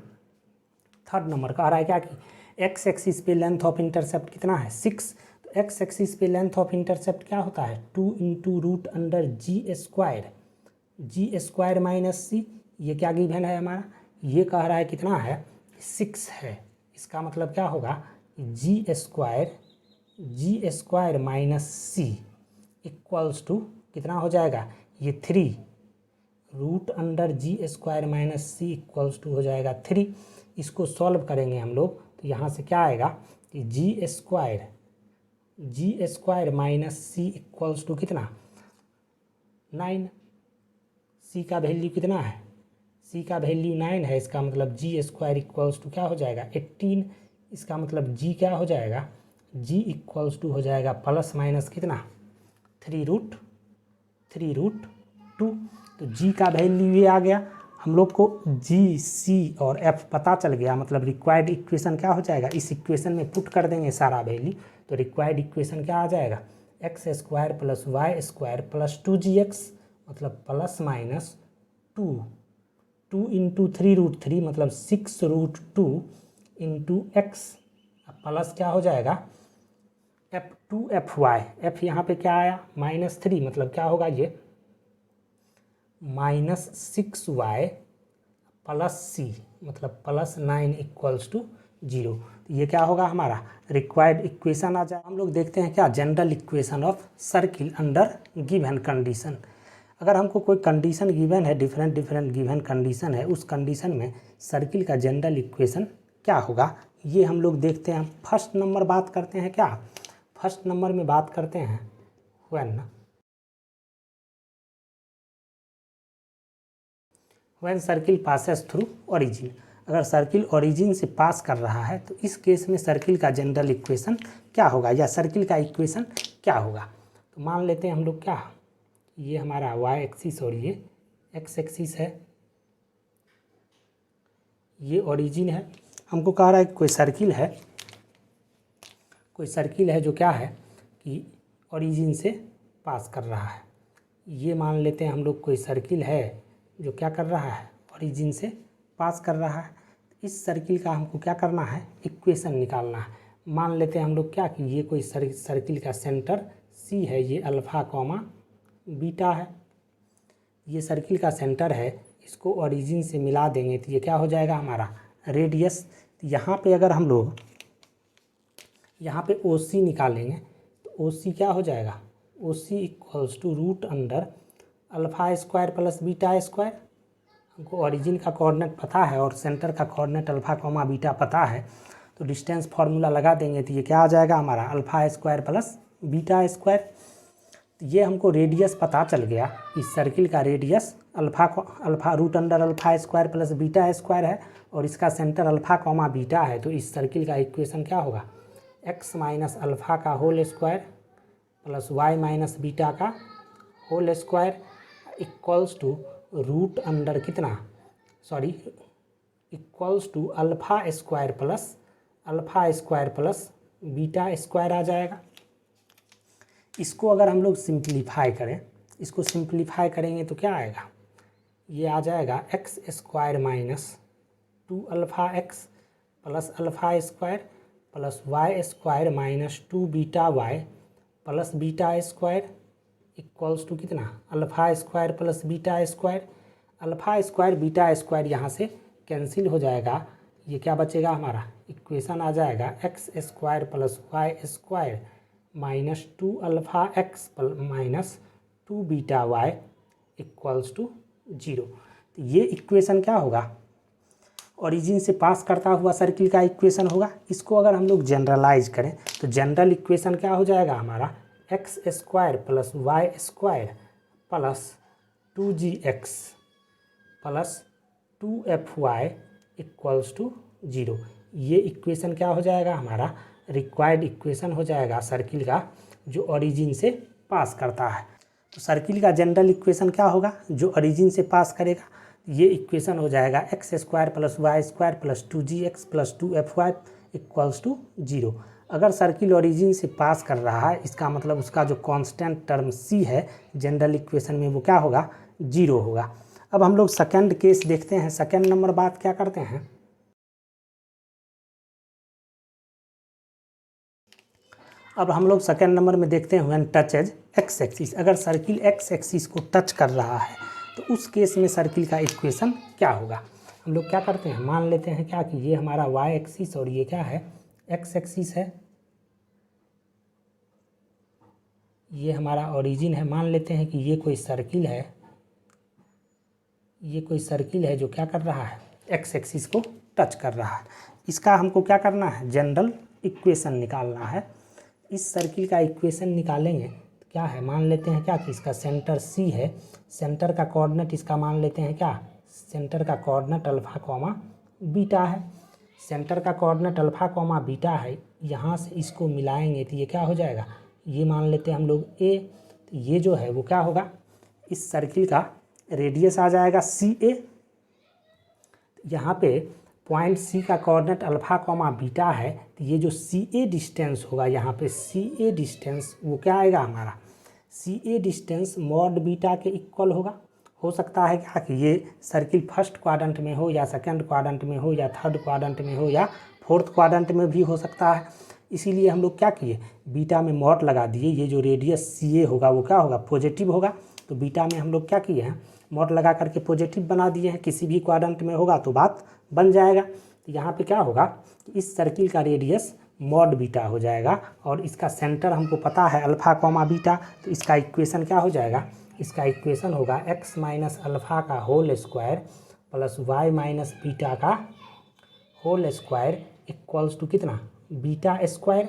थर्ड नंबर का आ रहा है क्या कि एक्स एक्सिस पे लेंथ ऑफ इंटरसेप्ट कितना है 6। तो एक्स एक्सिस पे लेंथ ऑफ इंटरसेप्ट क्या होता है 2 × √g²। g² - c, ये क्या गिवन है हमारा, ये कह रहा है कितना है 6 है। इसका मतलब क्या होगा g² - c = कितना हो जाएगा ये 3 √g² - c = हो जाएगा 3। इसको सॉल्व करेंगे हम लोग तो यहाँ से क्या आएगा कि g² - c = कितना 9। c का वैल्यू कितना है, c का वैल्यू 9 है, इसका मतलब g² = क्या हो जाएगा 18। इसका मतलब g क्या हो जाएगा, g = हो जाएगा ± कितना 3√2। तो g का वैल्यू ये आ गया। हम लोग को g, c और f पता चल गया, मतलब रिक्वायर्ड इक्वेशन क्या हो जाएगा, इस इक्वेशन में पुट कर देंगे सारा वैल्यू। तो रिक्वायर्ड इक्वेशन क्या आ जाएगा x² + y² + 2gx, मतलब ±2 × 3√3 मतलब 6√2 × x प्लस क्या हो जाएगा f2fy। f यहाँ पे क्या आया -3, मतलब क्या होगा ये -6y + c, मतलब +9 = 0। तो ये क्या होगा हमारा रिक्वायर्ड इक्वेशन आ जाए। हम लोग देखते हैं क्या general equation of circle under given condition. अगर हमको कोई कंडीशन गिवन है, डिफरेंट गिवन कंडीशन है, उस कंडीशन में सर्किल का जनरल इक्वेशन क्या होगा, ये हम लोग देखते हैं। फर्स्ट नंबर बात करते हैं क्या, फर्स्ट नंबर में बात करते हैं when circle passes through origin. अगर सर्किल ओरिजिन से पास कर रहा है तो इस केस में सर्किल का जनरल इक्वेशन क्या होगा, या सर्किल का इक्वेशन क्या होगा। तो मान लेते हैं हम लोग क्या, ये हमारा y एक्सिस और ये x एक्सिस है, ये ओरिजिन है। हमको कह रहा है कोई सर्किल है जो क्या है कि ओरिजिन से पास कर रहा है। ये मान लेते हैं हम लोग कोई सर्किल है जो क्या कर रहा है ओरिजिन से पास कर रहा है। इस सर्किल का हमको क्या करना है इक्वेशन निकालना है। मान लेते हैं हम लोग क्या कि ये कोई सर्किल का सेंटर C है, ये अल्फ़ा, बीटा है, ये सर्किल का सेंटर है। इसको ओरिजिन से मिला देंगे तो ये क्या हो जाएगा हमारा रेडियस। तो यहाँ पे अगर हम लोग यहाँ पे OC निकालेंगे तो OC क्या हो जाएगा OC = √α² + β²। हमको ओरिजिन का कोऑर्डिनेट पता है और सेंटर का कोऑर्डिनेट अल्फ़ा, बीटा पता है, तो डिस्टेंस फार्मूला लगा देंगे तो ये क्या आ जाएगा हमारा α² + β²। तो ये हमको रेडियस पता चल गया, इस सर्किल का रेडियस अल्फ़ा √α² + β² है और इसका सेंटर अल्फ़ा, बीटा है। तो इस सर्किल का इक्वेशन क्या होगा x - अल्फ़ा का होल स्क्वायर + y - बीटा का होल स्क्वायर = √ कितना =α² + β² आ जाएगा। इसको अगर हम लोग सिंप्लीफाई करें, इसको सिंप्लीफाई करेंगे तो क्या आएगा, ये आ जाएगा x² - 2αx + α² + y² - 2βy + β² = कितना α² + β²। α², β² यहाँ से कैंसिल हो जाएगा, ये क्या बचेगा हमारा इक्वेशन आ जाएगा x² + y² - 2αx - 2βy = 0। तो ये इक्वेशन क्या होगा ओरिजिन से पास करता हुआ सर्किल का इक्वेशन होगा। इसको अगर हम लोग जनरलाइज करें तो जनरल इक्वेशन क्या हो जाएगा हमारा, x square plus y square plus 2gx plus 2fy equals to 0। ये इक्वेशन क्या हो जाएगा हमारा, रिक्वायर्ड इक्वेशन हो जाएगा सर्किल का जो ओरिजिन से पास करता है। तो सर्किल का जनरल इक्वेशन क्या होगा, जो ओरिजिन से पास करेगा, ये इक्वेशन हो जाएगा x square plus y square plus 2gx plus 2fy equals to 0। अगर सर्किल ओरिजिन से पास कर रहा है, इसका मतलब उसका जो कांस्टेंट टर्म c है जनरल इक्वेशन में, वो क्या होगा, 0 होगा। अब हम लोग सेकंड केस देखते हैं। सेकंड नंबर बात क्या करते हैं, अब हम लोग सेकंड नंबर में देखते हैं व्हेन टचेज एक्स एक्सिस। अगर सर्किल एक्स एक्सिस को टच कर रहा है तो उस केस में सर्किल का इक्वेशन क्या होगा। हम लोग क्या करते हैं, मान लेते हैं क्या कि ये हमारा वाई एक्सिस और ये क्या है, एक्स एक्सिस है, ये हमारा ओरिजिन है। मान लेते हैं कि ये कोई सर्किल है, ये कोई सर्किल है जो क्या कर रहा है, एक्स एक्सिस को टच कर रहा है। इसका हमको क्या करना है, जनरल इक्वेशन निकालना है। इस सर्किल का इक्वेशन निकालेंगे तो क्या है, मान लेते हैं क्या कि इसका सेंटर सी है, सेंटर का कोऑर्डिनेट इसका मान लेते हैं क्या, सेंटर का कोऑर्डिनेट अल्फा कॉमा बीटा है। सेंटर का कोऑर्डिनेट अल्फा कॉमा बीटा है, यहाँ से इसको मिलाएंगे तो ये क्या हो जाएगा, ये मान लेते हैं हम लोग ए। तो ये जो है वो क्या होगा, इस सर्किल का रेडियस आ जाएगा सी ए। यहाँ पे पॉइंट सी का कोऑर्डिनेट अल्फा कॉमा बीटा है, तो ये जो सी ए डिस्टेंस होगा, यहाँ पे सी ए डिस्टेंस वो क्या आएगा हमारा, सी ए डिस्टेंस मॉड बीटा के इक्वल होगा। हो सकता है क्या कि ये सर्किल फर्स्ट क्वाड्रेंट में हो या सेकंड क्वाड्रेंट में हो या थर्ड क्वाड्रेंट में हो या फोर्थ क्वाड्रेंट में भी हो सकता है। इसीलिए हम लोग क्या किए, बीटा में मॉड लगा दिए। ये जो रेडियस सी ए होगा वो क्या होगा, पॉजिटिव होगा। तो बीटा में हम लोग क्या किए हैं, मॉड लगा करके पॉजिटिव बना दिए हैं। किसी भी क्वाड्रेंट में होगा तो बात बन जाएगा। तो यहाँ पे क्या होगा, इस सर्किल का रेडियस मॉड बीटा हो जाएगा और इसका सेंटर हमको पता है अल्फा कॉमा बीटा। तो इसका इक्वेशन क्या हो जाएगा, इसका इक्वेशन होगा एक्स माइनस अल्फा का whole square plus y minus beta का होल स्क्वायर इक्वल्स टू कितना, बीटा स्क्वायर।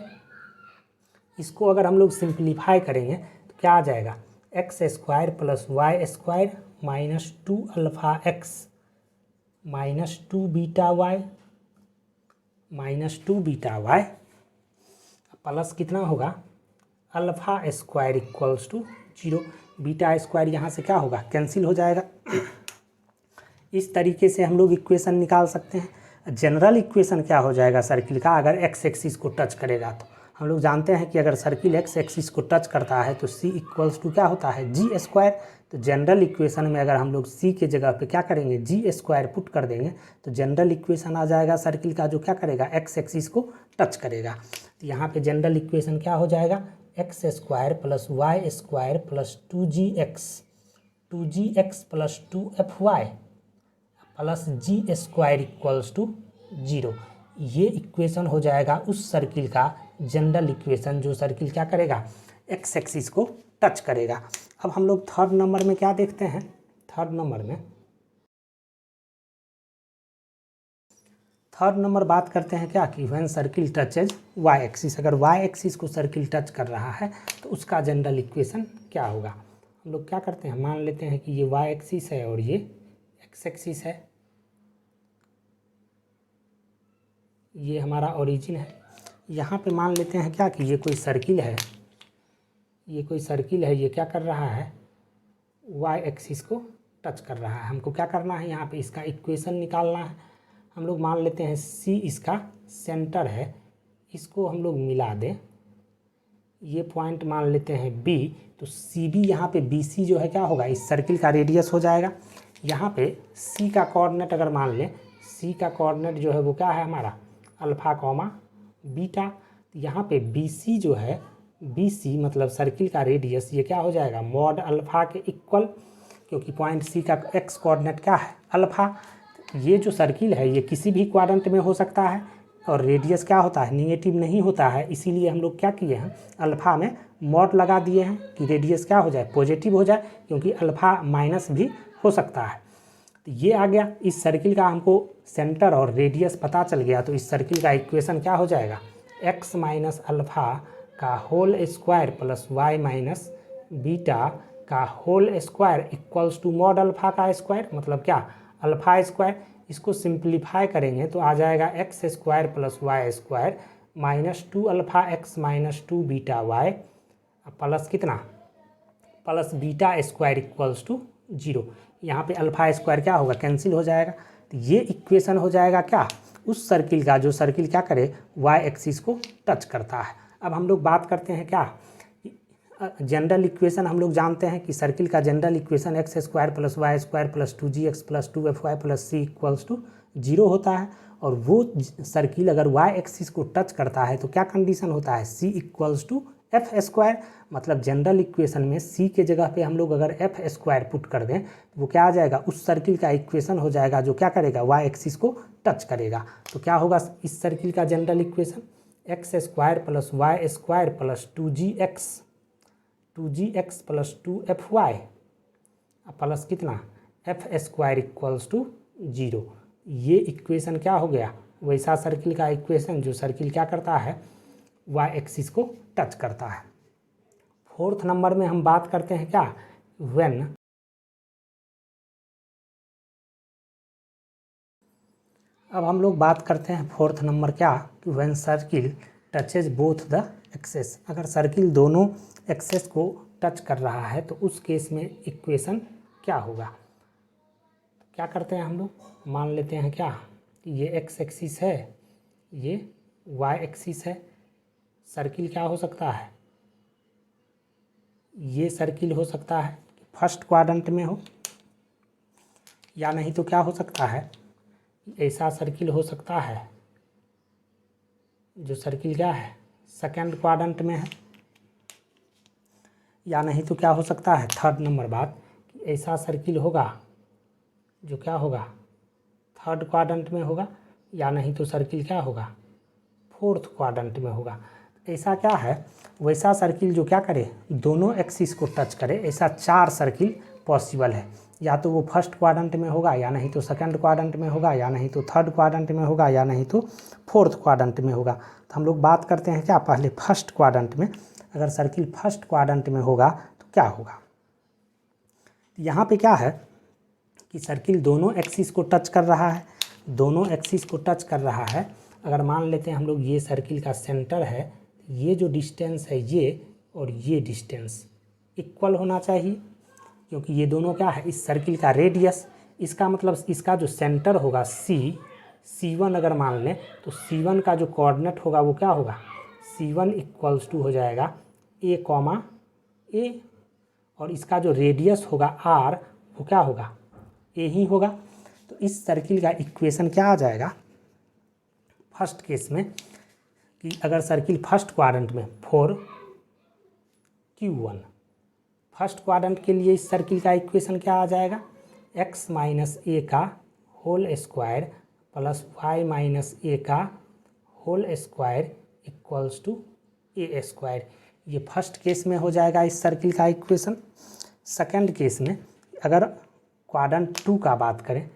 इसको अगर हम लोग सिंप्लीफाई करेंगे तो क्या आ जाएगा, x square plus y square minus 2 alpha x minus 2 beta y minus 2 beta y plus कितना होगा, alpha square equals to 0। Beta square यहाँ से क्या होगा, कैंसिल हो जाएगा। इस तरीके से हम लोग इक्वेशन निकाल सकते हैं। जनरल इक्वेशन क्या हो जाएगा सर्किल का, अगर एक्स एक्सिस को टच करेगा तो हम लोग जानते हैं कि अगर सर्किल एक्स एक्सिस को टच करता है तो सी इक्वल्स टू क्या होता है, जी स्क्वायर। तो जनरल इक्वेशन में अगर हम लोग सी के जगह पे क्या करेंगे, जी स्क्वायर पुट कर देंगे तो जनरल इक्वेशन आ जाएगा सर्किल का जो क्या करेगा, एक्स एक्सिस को टच करेगा। तो यहाँ पे जनरल इक्वेशन क्या हो जाएगा, x square plus y square plus 2gx plus 2fy plus g square equals to 0। ये इक्वेशन हो जाएगा उस सर्किल का जनरल इक्वेशन जो सर्किल क्या करेगा, एक्स एक्सिस को टच करेगा। अब हम लोग थर्ड नंबर में क्या देखते हैं, थर्ड नंबर बात करते हैं क्या कि when circle touches y axis. अगर वाई एक्सिस को सर्किल टच कर रहा है तो उसका जनरल इक्वेशन क्या होगा। हम लोग क्या करते हैं, मान लेते हैं कि ये वाई एक्सिस है और ये एक्स एक्सिस है, ये हमारा ओरिजिन है। यहाँ पे मान लेते हैं क्या कि ये कोई सर्किल है, ये कोई सर्किल है, ये क्या कर रहा है, वाई एक्सिस को टच कर रहा है। हमको क्या करना है, यहाँ पे इसका इक्वेशन निकालना है। हम लोग मान लेते हैं सी इसका सेंटर है, इसको हम लोग मिला दें, ये पॉइंट मान लेते हैं बी। तो सी बी यहाँ पे बी सी जो है क्या होगा, इस सर्किल का रेडियस हो जाएगा। यहाँ पे सी का कोऑर्डिनेट अगर मान लें, सी का कोऑर्डिनेट जो है वो क्या है हमारा, अल्फा कॉमा बीटा। यहाँ पे बी सी जो है, बी सी मतलब सर्किल का रेडियस, ये क्या हो जाएगा, मॉड अल्फा के इक्वल, क्योंकि पॉइंट सी का एक्स कोऑर्डिनेट क्या है, अल्फा। ये जो सर्किल है ये किसी भी क्वाड्रेंट में हो सकता है और रेडियस क्या होता है, निगेटिव नहीं होता है। इसीलिए हम लोग क्या किए हैं, अल्फ़ा में मॉड लगा दिए हैं कि रेडियस क्या हो जाए, पॉजिटिव हो जाए, क्योंकि अल्फ़ा माइनस भी हो सकता है। तो ये आ गया। इस सर्किल का हमको सेंटर और रेडियस पता चल गया, तो इस सर्किल का इक्वेशन क्या हो जाएगा, x माइनस अल्फ़ा का whole square plus y minus beta का whole square equals to mod alpha का स्क्वायर, मतलब क्या, अल्फ़ा स्क्वायर। इसको सिंप्लीफाई करेंगे तो आ जाएगा x square plus y square minus 2 alpha x minus 2 beta y plus कितना, plus beta square equals to 0। यहाँ पे अल्फ़ा स्क्वायर क्या होगा, कैंसिल हो जाएगा। तो ये इक्वेशन हो जाएगा क्या, उस सर्किल का जो सर्किल क्या करे, वाई एक्सिस को टच करता है। अब हम लोग बात करते हैं क्या, जनरल इक्वेशन हम लोग जानते हैं कि सर्किल का general equation x square plus y square plus 2gx plus 2fy plus c equals to 0 होता है। और वो सर्किल अगर वाई एक्सिस को टच करता है तो क्या कंडीशन होता है, c equals to f square. मतलब जनरल इक्वेशन में c के जगह पे हम लोग अगर एफ स्क्वायर पुट कर दें तो वो क्या आ जाएगा, उस सर्किल का इक्वेशन हो जाएगा जो क्या करेगा, वाई एक्सिस को टच करेगा। तो क्या होगा इस सर्किल का general equation, x square plus y square plus 2gx plus 2fy plus कितना, एफ स्क्वायर इक्वल्स टू 0। ये इक्वेशन क्या हो गया, वैसा सर्किल का इक्वेशन जो सर्किल क्या करता है, वाई एक्सिस को टच करता है। फोर्थ नंबर में हम बात करते हैं क्या, व्हेन अब हम लोग बात करते हैं फोर्थ नंबर क्या, कि when circle touches both the axes. अगर सर्किल दोनों एक्सेस को टच कर रहा है तो उस केस में इक्वेशन क्या होगा। क्या करते हैं हम लोग, मान लेते हैं क्या, ये एक्स एक्सिस है, ये वाई एक्सिस है। सर्किल क्या हो सकता है, ये सर्किल हो सकता है फर्स्ट क्वाड्रेंट में हो, या नहीं तो क्या हो सकता है, ऐसा सर्किल हो सकता है जो सर्किल क्या है, सेकंड क्वाड्रेंट में है। या नहीं तो क्या हो सकता है, थर्ड नंबर बात, कि ऐसा सर्किल होगा जो क्या होगा, थर्ड क्वाड्रेंट में होगा। या नहीं तो सर्किल क्या होगा, फोर्थ क्वाड्रेंट में होगा। ऐसा क्या है, वैसा सर्किल जो क्या करे, दोनों एक्सिस को टच करे। ऐसा 4 सर्किल पॉसिबल है, या तो वो फर्स्ट क्वाड्रेंट में होगा, या नहीं तो सेकंड क्वाड्रेंट में होगा, या नहीं तो थर्ड क्वाड्रेंट में होगा, या नहीं तो फोर्थ क्वाड्रेंट में होगा। तो हम लोग बात करते हैं क्या, पहले फर्स्ट क्वाड्रेंट में। अगर सर्किल फर्स्ट क्वाड्रेंट में होगा तो क्या होगा, यहाँ पे क्या है कि सर्किल दोनों एक्सिस को टच कर रहा है, दोनों एक्सिस को टच कर रहा है। अगर मान लेते हैं हम लोग ये सर्किल का सेंटर है, ये जो डिस्टेंस है ये और ये डिस्टेंस इक्वल होना चाहिए, क्योंकि ये दोनों क्या है, इस सर्किल का रेडियस। इसका मतलब इसका जो सेंटर होगा C1 अगर मान लें तो C1 का जो कोऑर्डिनेट होगा वो क्या होगा, C1 इक्वल्स टू हो जाएगा a, a, और इसका जो रेडियस होगा r वो क्या होगा, a ही होगा। तो इस सर्किल का इक्वेशन क्या आ जाएगा फर्स्ट केस में, कि अगर सर्किल फर्स्ट क्वाड्रेंट में 4q1, फर्स्ट क्वाड्रेंट के लिए इस सर्किल का इक्वेशन क्या आ जाएगा, x माइनस ए का whole square plus y minus a का whole square equals to a square. ये फर्स्ट केस में हो जाएगा इस सर्किल का इक्वेशन। सेकंड केस में अगर क्वाड्रेंट 2 का बात करें,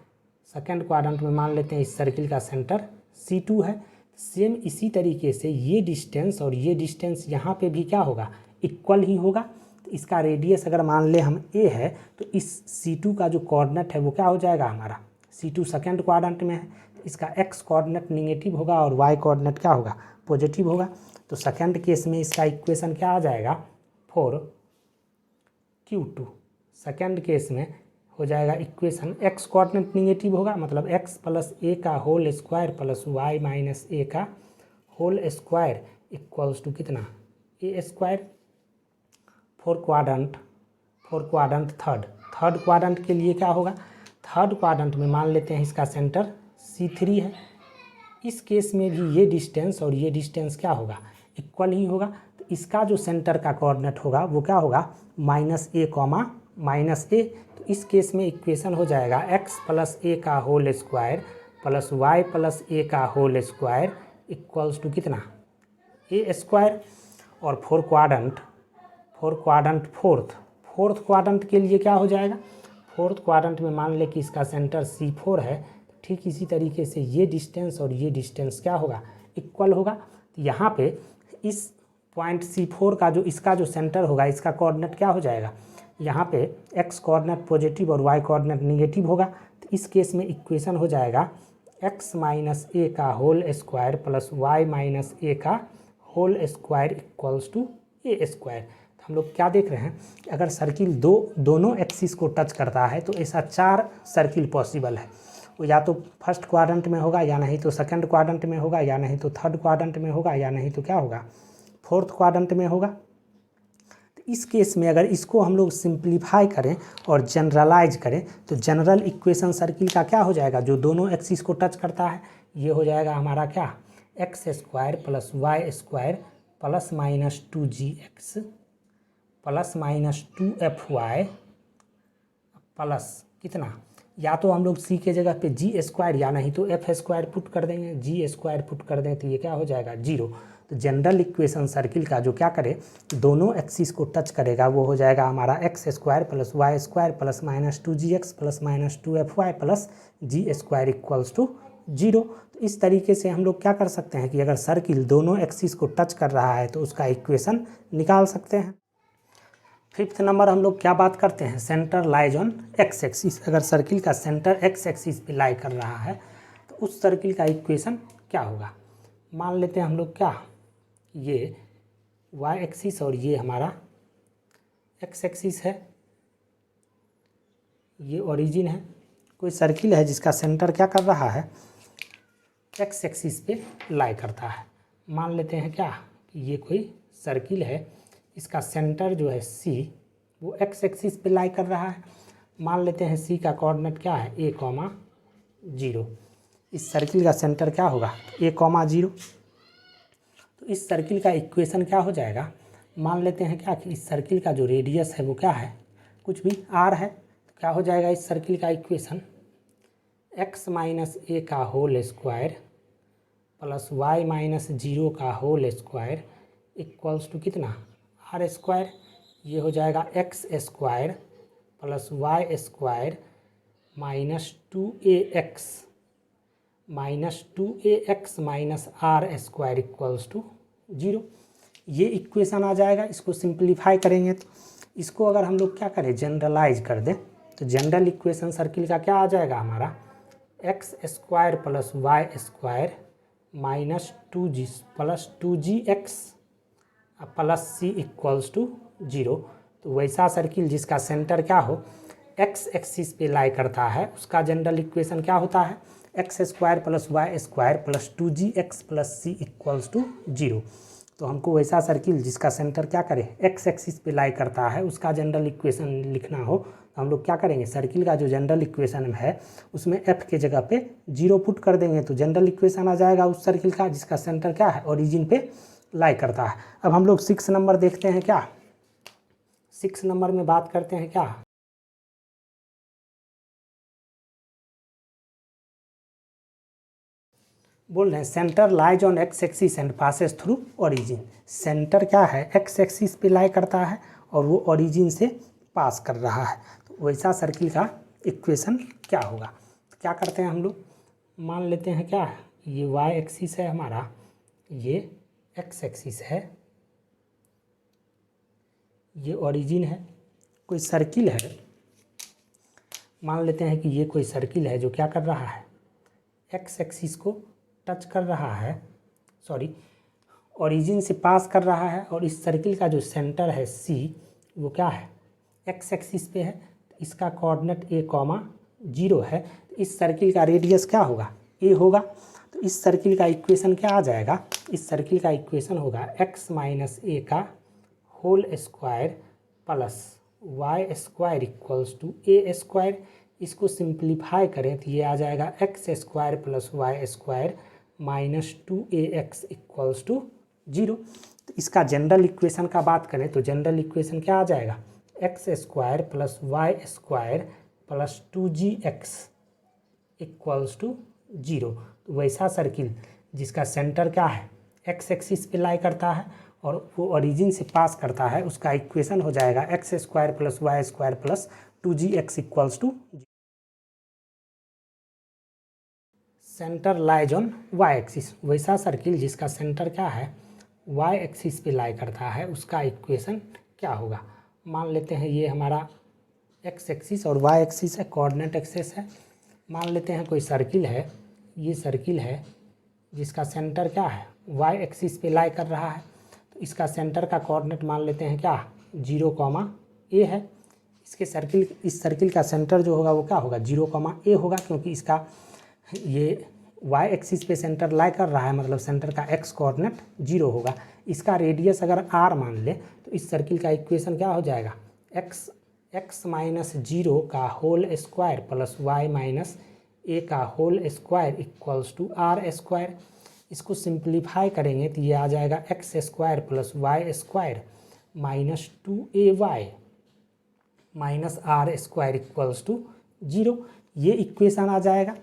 सेकंड क्वाड्रेंट में मान लेते हैं इस सर्किल का सेंटर C2 है। सेम इसी तरीके से ये डिस्टेंस और ये डिस्टेंस यहाँ पे भी क्या होगा, इक्वल ही होगा। तो इसका रेडियस अगर मान ले हम a है तो इस C2 का जो कोऑर्डिनेट है वो क्या हो जाएगा हमारा, C2 सेकंड क्वाड्रेंट में है तो इसका x कोऑर्डिनेट निगेटिव होगा और y कोऑर्डिनेट क्या होगा, पॉजिटिव होगा। तो सेकंड केस में इसका इक्वेशन क्या आ जाएगा, 4q2। सेकंड केस में हो जाएगा इक्वेशन x कोऑर्डिनेट निगेटिव होगा, मतलब x प्लस ए का whole square plus y minus a का होल स्क्वायर इक्वल्स टू कितना, a square. Four quadrant third quadrant के लिए क्या होगा, थर्ड क्वाड्रेंट में मान लेते हैं इसका सेंटर C3 है। इस केस में भी ये डिस्टेंस और ये डिस्टेंस क्या होगा, इक्वल ही होगा। तो इसका जो सेंटर का कोऑर्डिनेट होगा वो क्या होगा, माइनस ए, तो इस केस में इक्वेशन हो जाएगा x प्लस ए का whole square plus y plus a का होल स्क्वायर इक्वल्स टू कितना, ए स्क्वायर। और फोर्थ क्वाड्रेंट के लिए क्या हो जाएगा, फोर्थ क्वाड्रेंट में मान ले कि इसका सेंटर C4 है, ठीक इसी तरीके से ये डिस्टेंस और ये डिस्टेंस क्या होगा, इक्वल होगा। तो यहाँ पे इस पॉइंट C4 का जो इसका जो सेंटर होगा, इसका कोऑर्डिनेट क्या हो जाएगा, यहाँ पे x कोऑर्डिनेट पॉजिटिव और y कोऑर्डिनेट निगेटिव होगा। तो इस केस में इक्वेशन हो जाएगा x माइनस ए का whole square plus y minus a का whole square equals to a square. तो हम लोग क्या देख रहे हैं कि अगर सर्किल दोनों एक्सिस को टच करता है तो ऐसा 4 सर्किल पॉसिबल है। वो या तो फर्स्ट क्वाड्रेंट में होगा, या नहीं तो सेकंड क्वाड्रेंट में होगा, या नहीं तो थर्ड क्वाड्रेंट में होगा, या नहीं तो क्या होगा, फोर्थ क्वाड्रेंट में होगा। तो इस केस में अगर इसको हम लोग सिंप्लीफाई करें और जनरलाइज करें तो जनरल इक्वेशन सर्किल का क्या हो जाएगा, जो दोनों एक्सिस को टच करता है, ये हो जाएगा हमारा क्या, x square plus y square plus minus 2gx plus minus 2fy plus कितना, या तो हम लोग c के जगह पे g स्क्वायर या नहीं तो f स्क्वायर पुट कर देंगे, g स्क्वायर पुट कर दें तो ये क्या हो जाएगा 0। तो जनरल इक्वेशन सर्किल का जो क्या करे, दोनों एक्सिस को टच करेगा, वो हो जाएगा हमारा x square plus y square plus minus 2gx plus minus 2fy plus g square equals to 0। तो इस तरीके से हम लोग क्या कर सकते हैं कि अगर सर्किल दोनों एक्सिस को टच कर रहा है तो उसका इक्वेशन निकाल सकते हैं। फिफ्थ नंबर हम लोग क्या बात करते हैं, centre lies on x axis. अगर सर्किल का सेंटर एक्स एक्सिस पे लाई कर रहा है तो उस सर्किल का इक्वेशन क्या होगा। मान लेते हैं हम लोग क्या, ये वाई एक्सिस और ये हमारा एक्स एक्सिस है, ये ओरिजिन है। कोई सर्किल है जिसका सेंटर क्या कर रहा है, एक्स एक्सिस पे लाई करता है। मान लेते हैं क्या कि ये कोई सर्किल है, इसका सेंटर जो है C वो एक्स एक्सिस पे लाई कर रहा है। मान लेते हैं C का कोऑर्डिनेट क्या है, a,0। इस सर्किल का सेंटर क्या होगा, a,0। तो इस सर्किल का इक्वेशन क्या हो जाएगा, मान लेते हैं क्या कि इस सर्किल का जो रेडियस है वो क्या है, कुछ भी r है। तो क्या हो जाएगा इस सर्किल का इक्वेशन, x माइनस ए का whole square plus y minus 0 का होल स्क्वायर इक्वल्स टू कितना, आर स्क्वायर। ये हो जाएगा x square plus y square minus 2ax minus r square equals to 0। ये इक्वेशन आ जाएगा। इसको सिंप्लीफाई करेंगे तो इसको अगर हम लोग क्या करें, जनरलाइज कर दें तो जनरल इक्वेशन सर्किल का क्या आ जाएगा हमारा, x square plus y square minus 2g plus 2gx plus c equals to 0। तो वैसा सर्किल जिसका सेंटर क्या हो, एक्स एक्सिस पे लाई करता है, उसका जनरल इक्वेशन क्या होता है, x square plus y square plus 2gx plus c equals to 0। तो हमको वैसा सर्किल जिसका सेंटर क्या करे, एक्स एक्सिस पे लाई करता है, उसका जनरल इक्वेशन लिखना हो तो हम लोग क्या करेंगे, सर्किल का जो जनरल इक्वेशन है उसमें f के जगह पे 0 पुट कर देंगे तो जनरल इक्वेशन आ जाएगा उस सर्किल का जिसका सेंटर क्या है, ओरिजिन पे लाई करता है। अब हम लोग 6 नंबर देखते हैं क्या, 6 नंबर में बात करते हैं क्या, बोल रहे हैं centre lies on x axis and passes through origin. Centre क्या है, एक्स एक्सिस पे लाई करता है और वो ओरिजिन से पास कर रहा है। तो वैसा सर्किल का इक्वेशन क्या होगा। तो क्या करते हैं हम लोग, मान लेते हैं क्या, ये वाई एक्सिस है हमारा, ये एक्स एक्सिस है, ये ओरिजिन है। कोई सर्किल है, मान लेते हैं कि ये कोई सर्किल है जो क्या कर रहा है, एक्स एक्सिस को टच कर रहा है, सॉरी ओरिजिन से पास कर रहा है। और इस सर्किल का जो सेंटर है C वो क्या है, एक्स एक्सिस पे है। तो इसका कोऑर्डिनेट a,0 है। तो इस सर्किल का रेडियस क्या होगा, a होगा। तो इस सर्किल का इक्वेशन क्या आ जाएगा, इस सर्किल का इक्वेशन होगा x माइनस ए का whole square plus y square equals to a square. इसको सिंप्लीफाई करें तो ये आ जाएगा x square plus y square minus 2ax equals to 0। तो इसका जनरल इक्वेशन का बात करें तो जनरल इक्वेशन क्या आ जाएगा, x square plus y square plus 2gx equals to 0। तो वैसा सर्किल जिसका सेंटर क्या है, एक्स एक्सिस पे लाई करता है और वो ओरिजिन से पास करता है, उसका इक्वेशन हो जाएगा x square plus y square plus 2gx equals to centre lies on y axis. वैसा सर्किल जिसका सेंटर क्या है, वाई एक्सिस पे लाई करता है, उसका इक्वेशन क्या होगा। मान लेते हैं ये हमारा एक्स एक्सिस और वाई एक्सिस है, कोऑर्डिनेट एक्सिस है। मान लेते हैं कोई सर्किल है, ये सर्किल है जिसका सेंटर क्या है, वाई एक्सिस पे लाई कर रहा है। तो इसका सेंटर का कोऑर्डिनेट मान लेते हैं क्या, 0, है। इस सर्किल का सेंटर जो होगा वो क्या होगा, 0, होगा, क्योंकि इसका ये वाई एक्सिस पे सेंटर लाई कर रहा है, मतलब सेंटर का एक्स कोऑर्डिनेट 0 होगा। इसका रेडियस अगर r मान ले तो इस सर्किल का इक्वेशन क्या हो जाएगा, x माइनस 0 का whole square plus y minus a का whole square equals to r square. इसको सिंप्लीफाई करेंगे तो ये आ जाएगा x square plus y square minus 2ay minus r square equals to 0। ये इक्वेशन आ जाएगा।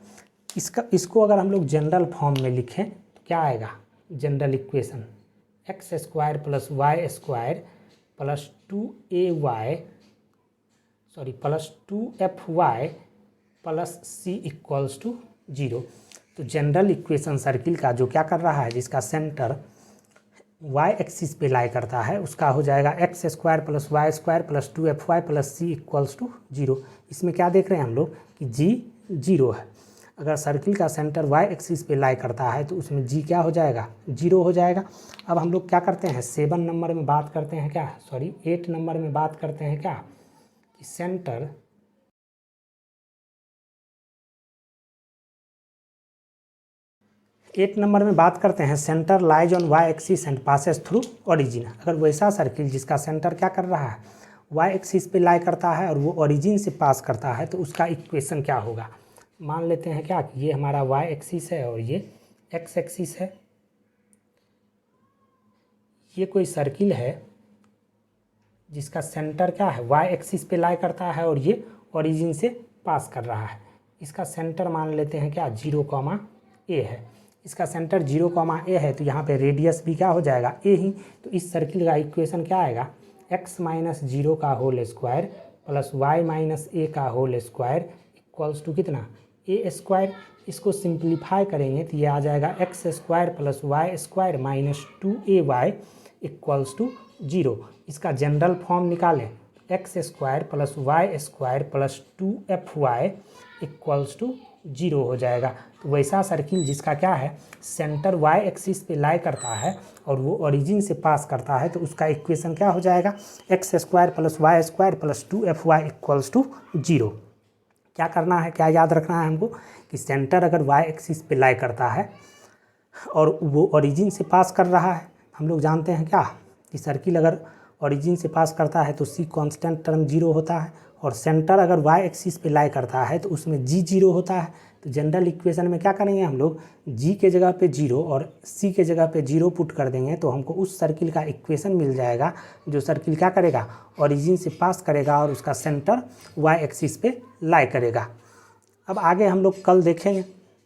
इसको अगर हम लोग जनरल फॉर्म में लिखें तो क्या आएगा, general equation x square plus y square plus 2fy plus c equals to 0। तो जनरल इक्वेशन सर्किल का जो क्या कर रहा है, जिसका सेंटर y एक्सिस पे लाई करता है, उसका हो जाएगा x square plus y square plus 2fy plus c equals to 0। इसमें क्या देख रहे हैं हम लोग कि g 0 है। अगर सर्किल का सेंटर y एक्सिस पे लाई करता है तो उसमें g क्या हो जाएगा, 0 हो जाएगा। अब हम लोग क्या करते हैं, 8 नंबर में बात करते हैं क्या कि centre centre lies on y axis and passes through origin. अगर वैसा सर्किल जिसका सेंटर क्या कर रहा है, y एक्सिस पे लाई करता है और वो ओरिजिन से पास करता है, तो उसका इक्वेशन क्या होगा। मान लेते हैं क्या कि ये हमारा y एक्सिस है और ये x एक्सिस है। ये कोई सर्किल है जिसका सेंटर क्या है, y एक्सिस पे लाई करता है और ये ओरिजिन से पास कर रहा है। इसका सेंटर मान लेते हैं क्या, 0, है। इसका सेंटर 0, है, तो यहाँ पे रेडियस भी क्या हो जाएगा, a ही। तो इस सर्किल का इक्वेशन क्या आएगा, x माइनस 0 का whole square plus y minus a का होल स्क्वायर इक्वल्स टू कितना, a स्क्वायर। इसको सिंप्लीफाई करेंगे तो ये आ जाएगा x square plus y square minus 2ay equals to 0। इसका जनरल फॉर्म निकालें, x square plus y square plus 2fy equals to 0 हो जाएगा। तो वैसा सर्किल जिसका क्या है, सेंटर y एक्सिस पे लाई करता है और वो ओरिजिन से पास करता है, तो उसका इक्वेशन क्या हो जाएगा, x square plus y square plus 2fy equals to 0। क्या करना है, क्या याद रखना है हमको कि सेंटर अगर y एक्सिस पे लाई करता है और वो ओरिजिन से पास कर रहा है, हम लोग जानते हैं क्या कि सर्किल अगर ओरिजिन से पास करता है तो c कांस्टेंट टर्म 0 होता है, और सेंटर अगर y एक्सिस पे लाई करता है तो उसमें g 0 होता है। तो जनरल इक्वेशन में क्या करेंगे हम लोग, g के जगह पे 0 और c के जगह पे 0 पुट कर देंगे, तो हमको उस सर्किल का इक्वेशन मिल जाएगा जो सर्किल क्या करेगा, ओरिजिन से पास करेगा और उसका सेंटर y एक्सिस पे लाई करेगा। अब आगे हम लोग कल देखेंगे